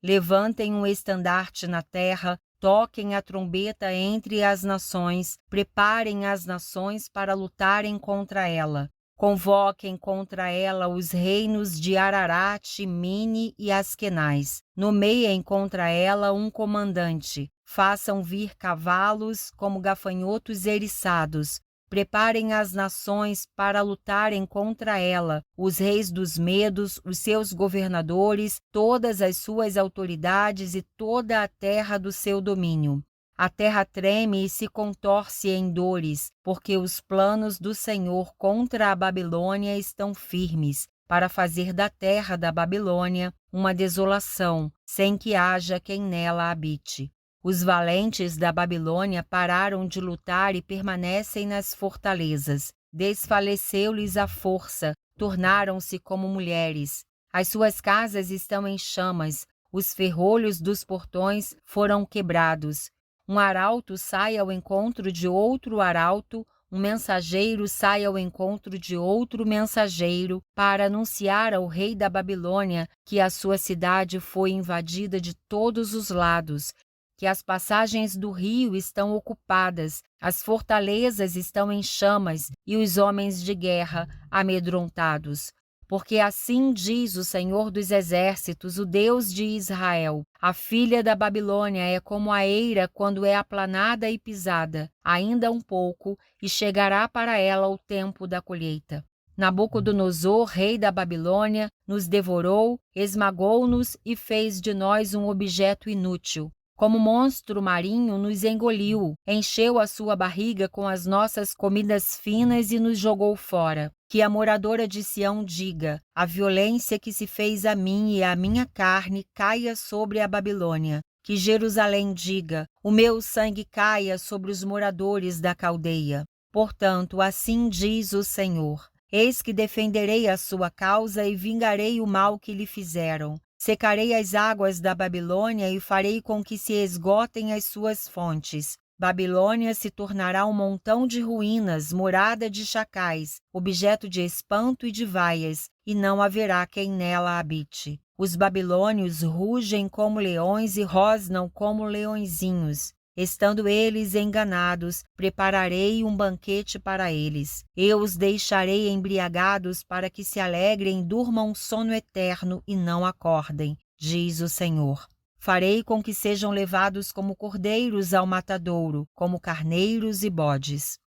[SPEAKER 1] Levantem um estandarte na terra, toquem a trombeta entre as nações, preparem as nações para lutarem contra ela. Convoquem contra ela os reinos de Ararat, Mine e Askenaz. Nomeiem contra ela um comandante. Façam vir cavalos como gafanhotos eriçados. Preparem as nações para lutarem contra ela, os reis dos medos, os seus governadores, todas as suas autoridades e toda a terra do seu domínio. A terra treme e se contorce em dores, porque os planos do Senhor contra a Babilônia estão firmes, para fazer da terra da Babilônia uma desolação, sem que haja quem nela habite. Os valentes da Babilônia pararam de lutar e permanecem nas fortalezas. Desfaleceu-lhes a força, tornaram-se como mulheres. As suas casas estão em chamas, os ferrolhos dos portões foram quebrados. Um arauto sai ao encontro de outro arauto, um mensageiro sai ao encontro de outro mensageiro para anunciar ao rei da Babilônia que a sua cidade foi invadida de todos os lados, que as passagens do rio estão ocupadas, as fortalezas estão em chamas e os homens de guerra amedrontados. Porque assim diz o Senhor dos Exércitos, o Deus de Israel: a filha da Babilônia é como a eira quando é aplanada e pisada, ainda um pouco, e chegará para ela o tempo da colheita. Nabucodonosor, rei da Babilônia, nos devorou, esmagou-nos e fez de nós um objeto inútil. Como monstro marinho nos engoliu, encheu a sua barriga com as nossas comidas finas e nos jogou fora. Que a moradora de Sião diga: a violência que se fez a mim e à minha carne caia sobre a Babilônia. Que Jerusalém diga: o meu sangue caia sobre os moradores da Caldeia. Portanto, assim diz o Senhor: eis que defenderei a sua causa e vingarei o mal que lhe fizeram. Secarei as águas da Babilônia e farei com que se esgotem as suas fontes. Babilônia se tornará um montão de ruínas, morada de chacais, objeto de espanto e de vaias, e não haverá quem nela habite. Os babilônios rugem como leões e rosnam como leõezinhos. Estando eles enganados, prepararei um banquete para eles. Eu os deixarei embriagados para que se alegrem e durmam um sono eterno e não acordem, diz o Senhor. Farei com que sejam levados como cordeiros ao matadouro, como carneiros e bodes.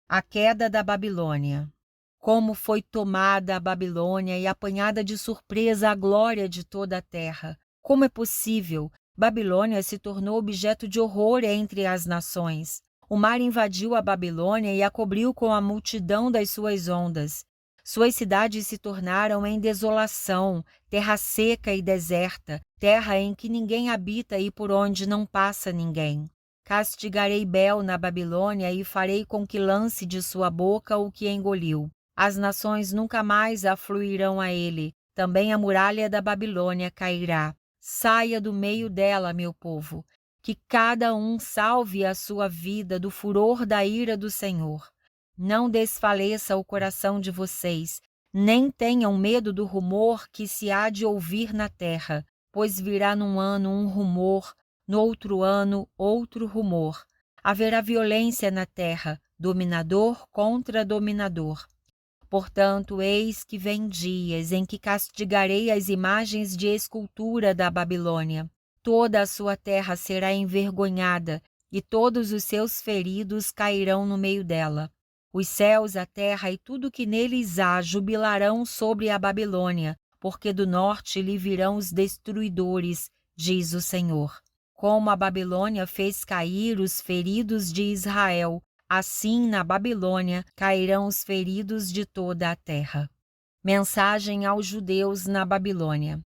[SPEAKER 1] A queda da Babilônia. Como foi tomada a Babilônia e apanhada de surpresa a glória de toda a terra. Como é possível? Babilônia se tornou objeto de horror entre as nações. O mar invadiu a Babilônia e a cobriu com a multidão das suas ondas. Suas cidades se tornaram em desolação, terra seca e deserta, terra em que ninguém habita e por onde não passa ninguém. Castigarei Bel na Babilônia e farei com que lance de sua boca o que engoliu. As nações nunca mais afluirão a ele, também a muralha da Babilônia cairá. Saia do meio dela, meu povo, que cada um salve a sua vida do furor da ira do Senhor. Não desfaleça o coração de vocês, nem tenham medo do rumor que se há de ouvir na terra, pois virá num ano um rumor, no outro ano outro rumor. Haverá violência na terra, dominador contra dominador. Portanto, eis que vem dias em que castigarei as imagens de escultura da Babilônia. Toda a sua terra será envergonhada, e todos os seus feridos cairão no meio dela. Os céus, a terra e tudo que neles há jubilarão sobre a Babilônia, porque do norte lhe virão os destruidores, diz o Senhor. Como a Babilônia fez cair os feridos de Israel, assim na Babilônia cairão os feridos de toda a terra. Mensagem aos judeus na Babilônia.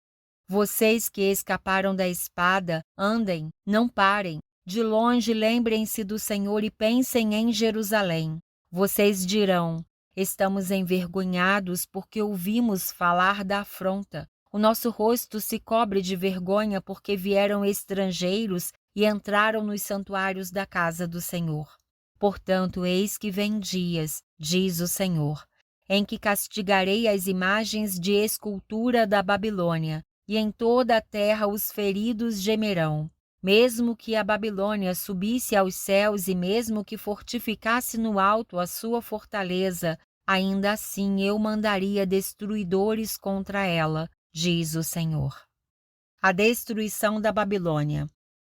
[SPEAKER 1] Vocês que escaparam da espada, andem, não parem. De longe lembrem-se do Senhor e pensem em Jerusalém. Vocês dirão: estamos envergonhados porque ouvimos falar da afronta. O nosso rosto se cobre de vergonha porque vieram estrangeiros e entraram nos santuários da casa do Senhor. Portanto, eis que vem dias, diz o Senhor, em que castigarei as imagens de escultura da Babilônia, e em toda a terra os feridos gemerão. Mesmo que a Babilônia subisse aos céus e mesmo que fortificasse no alto a sua fortaleza, ainda assim eu mandaria destruidores contra ela, diz o Senhor. A destruição da Babilônia.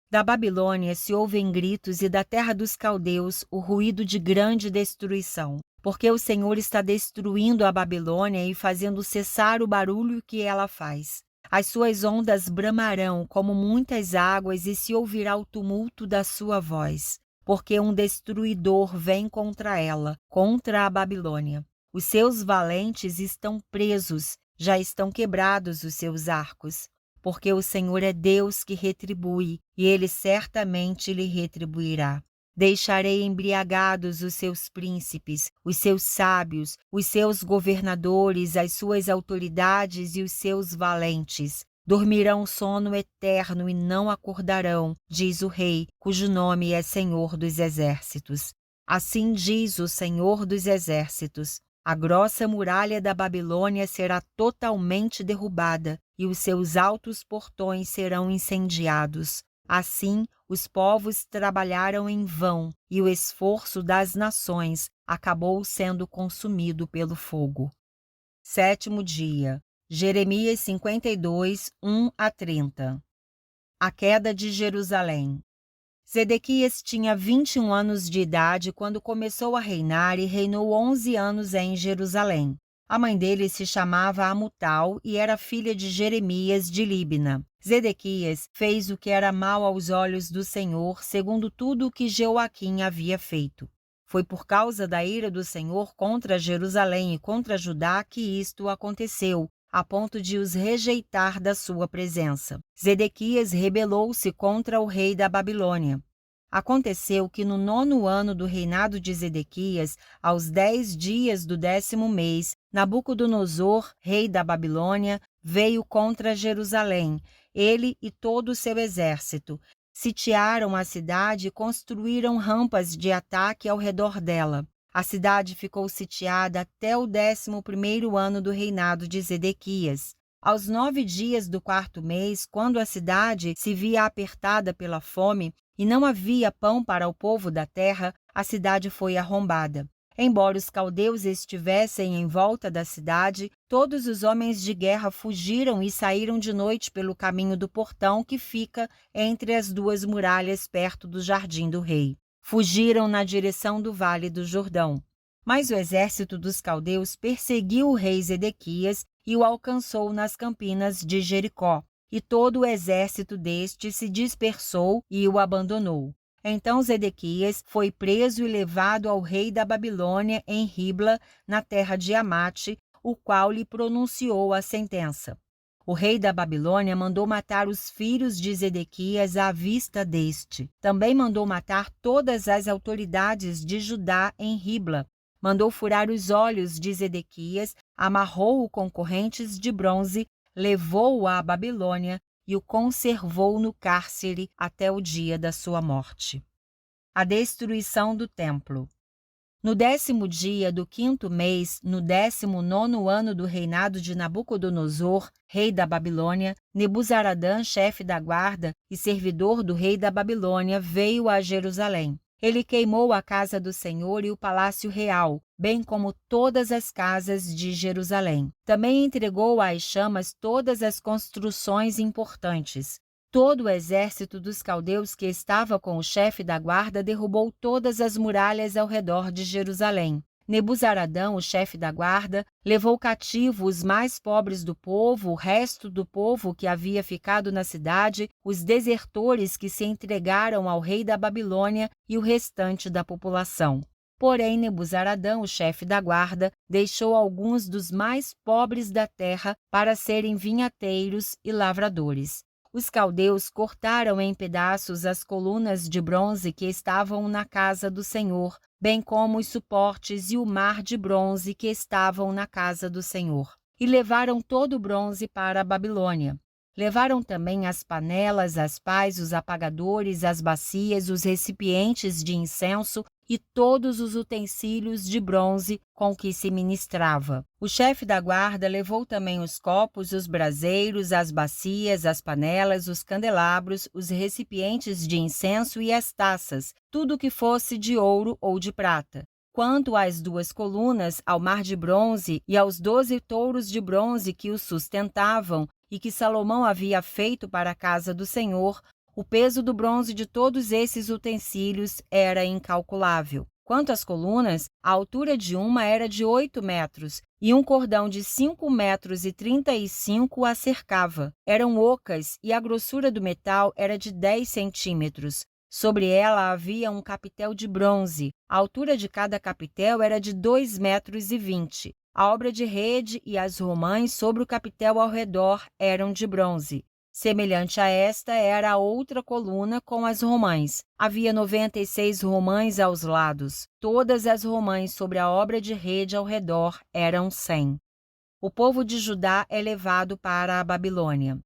[SPEAKER 1] Da Babilônia se ouvem gritos e da terra dos caldeus o ruído de grande destruição, porque o Senhor está destruindo a Babilônia e fazendo cessar o barulho que ela faz. As suas ondas bramarão como muitas águas e se ouvirá o tumulto da sua voz, porque um destruidor vem contra ela, contra a Babilônia. Os seus valentes estão presos, já estão quebrados os seus arcos. Porque o Senhor é Deus que retribui, e Ele certamente lhe retribuirá. Deixarei embriagados os seus príncipes, os seus sábios, os seus governadores, as suas autoridades e os seus valentes. Dormirão sono eterno e não acordarão, diz o Rei, cujo nome é Senhor dos Exércitos. Assim diz o Senhor dos Exércitos: a grossa muralha da Babilônia será totalmente derrubada, e os seus altos portões serão incendiados. Assim, os povos trabalharam em vão, e o esforço das nações acabou sendo consumido pelo fogo. Sétimo dia. Jeremias 52, 1-30. A queda de Jerusalém. Zedequias tinha 21 anos de idade quando começou a reinar e reinou 11 anos em Jerusalém. A mãe dele se chamava Amutal e era filha de Jeremias de Líbna. Zedequias fez o que era mal aos olhos do Senhor, segundo tudo o que Jeoaquim havia feito. Foi por causa da ira do Senhor contra Jerusalém e contra Judá que isto aconteceu, a ponto de os rejeitar da sua presença. Zedequias rebelou-se contra o rei da Babilônia. Aconteceu que no 9º ano do reinado de Zedequias, aos 10 dias do 10º mês, Nabucodonosor, rei da Babilônia, veio contra Jerusalém, ele e todo o seu exército. Sitiaram a cidade e construíram rampas de ataque ao redor dela. A cidade ficou sitiada até o 11º ano do reinado de Zedequias. Aos 9 dias do 4º mês, quando a cidade se via apertada pela fome e não havia pão para o povo da terra, a cidade foi arrombada. Embora os caldeus estivessem em volta da cidade, todos os homens de guerra fugiram e saíram de noite pelo caminho do portão que fica entre as duas muralhas perto do jardim do rei. Fugiram na direção do Vale do Jordão. Mas o exército dos caldeus perseguiu o rei Zedequias e o alcançou nas campinas de Jericó, e todo o exército deste se dispersou e o abandonou. Então Zedequias foi preso e levado ao rei da Babilônia em Ribla, na terra de Amate, o qual lhe pronunciou a sentença. O rei da Babilônia mandou matar os filhos de Zedequias à vista deste. Também mandou matar todas as autoridades de Judá em Ribla. Mandou furar os olhos de Zedequias, amarrou-o com correntes de bronze, levou-o à Babilônia e o conservou no cárcere até o dia da sua morte. A destruição do templo. No 10º dia do 5º mês, no 19º ano do reinado de Nabucodonosor, rei da Babilônia, Nebuzaradã, chefe da guarda e servidor do rei da Babilônia, veio a Jerusalém. Ele queimou a casa do Senhor e o palácio real, bem como todas as casas de Jerusalém. Também entregou às chamas todas as construções importantes. Todo o exército dos caldeus que estava com o chefe da guarda derrubou todas as muralhas ao redor de Jerusalém. Nebuzaradã, o chefe da guarda, levou cativo os mais pobres do povo, o resto do povo que havia ficado na cidade, os desertores que se entregaram ao rei da Babilônia e o restante da população. Porém, Nebuzaradã, o chefe da guarda, deixou alguns dos mais pobres da terra para serem vinhateiros e lavradores. Os caldeus cortaram em pedaços as colunas de bronze que estavam na casa do Senhor, bem como os suportes e o mar de bronze que estavam na casa do Senhor. E levaram todo o bronze para a Babilônia. Levaram também as panelas, as pás, os apagadores, as bacias, os recipientes de incenso e todos os utensílios de bronze com que se ministrava. O chefe da guarda levou também os copos, os braseiros, as bacias, as panelas, os candelabros, os recipientes de incenso e as taças, tudo que fosse de ouro ou de prata. Quanto às 2 colunas, ao mar de bronze e aos 12 touros de bronze que os sustentavam e que Salomão havia feito para a casa do Senhor, o peso do bronze de todos esses utensílios era incalculável. Quanto às colunas, a altura de uma era de 8 metros, e um cordão de 5,35 metros a cercava. Eram ocas, e a grossura do metal era de 10 centímetros. Sobre ela havia um capitel de bronze. A altura de cada capitel era de 2,20 metros. A obra de rede e as romãs sobre o capitel ao redor eram de bronze. Semelhante a esta era a outra coluna com as romãs. Havia 96 romãs aos lados. Todas as romãs sobre a obra de rede ao redor eram 100. O povo de Judá é levado para a Babilônia.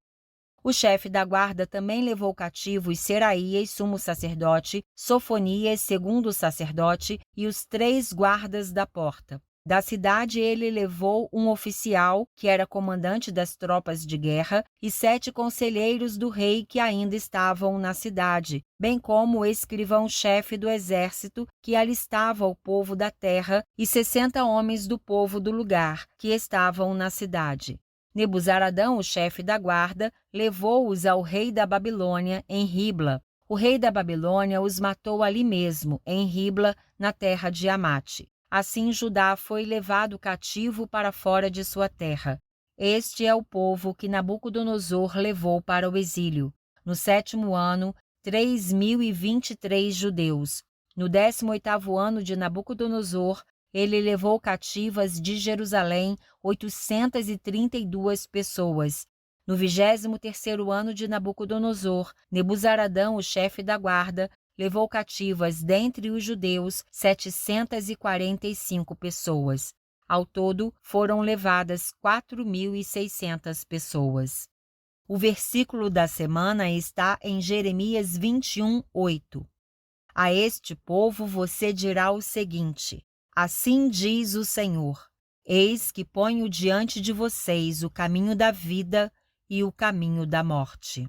[SPEAKER 1] O chefe da guarda também levou cativos Seraías, sumo sacerdote, Sofonias, segundo sacerdote, e os 3 guardas da porta. Da cidade ele levou um oficial, que era comandante das tropas de guerra, e 7 conselheiros do rei que ainda estavam na cidade, bem como o escrivão-chefe do exército, que alistava o povo da terra, e 60 homens do povo do lugar, que estavam na cidade. Nebuzaradão, o chefe da guarda, levou-os ao rei da Babilônia em Ribla. O rei da Babilônia os matou ali mesmo, em Ribla, na terra de Amate. Assim Judá foi levado cativo para fora de sua terra. Este é o povo que Nabucodonosor levou para o exílio. No 7º ano, 3.023 judeus. No 18º ano de Nabucodonosor, ele levou cativas de Jerusalém 832 pessoas. No 23º ano de Nabucodonosor, Nebuzaradão, o chefe da guarda, levou cativas dentre os judeus 745 pessoas. Ao todo, foram levadas 4.600 pessoas. O versículo da semana está em Jeremias 21:8. A este povo você dirá o seguinte: assim diz o Senhor: eis que ponho diante de vocês o caminho da vida e o caminho da morte.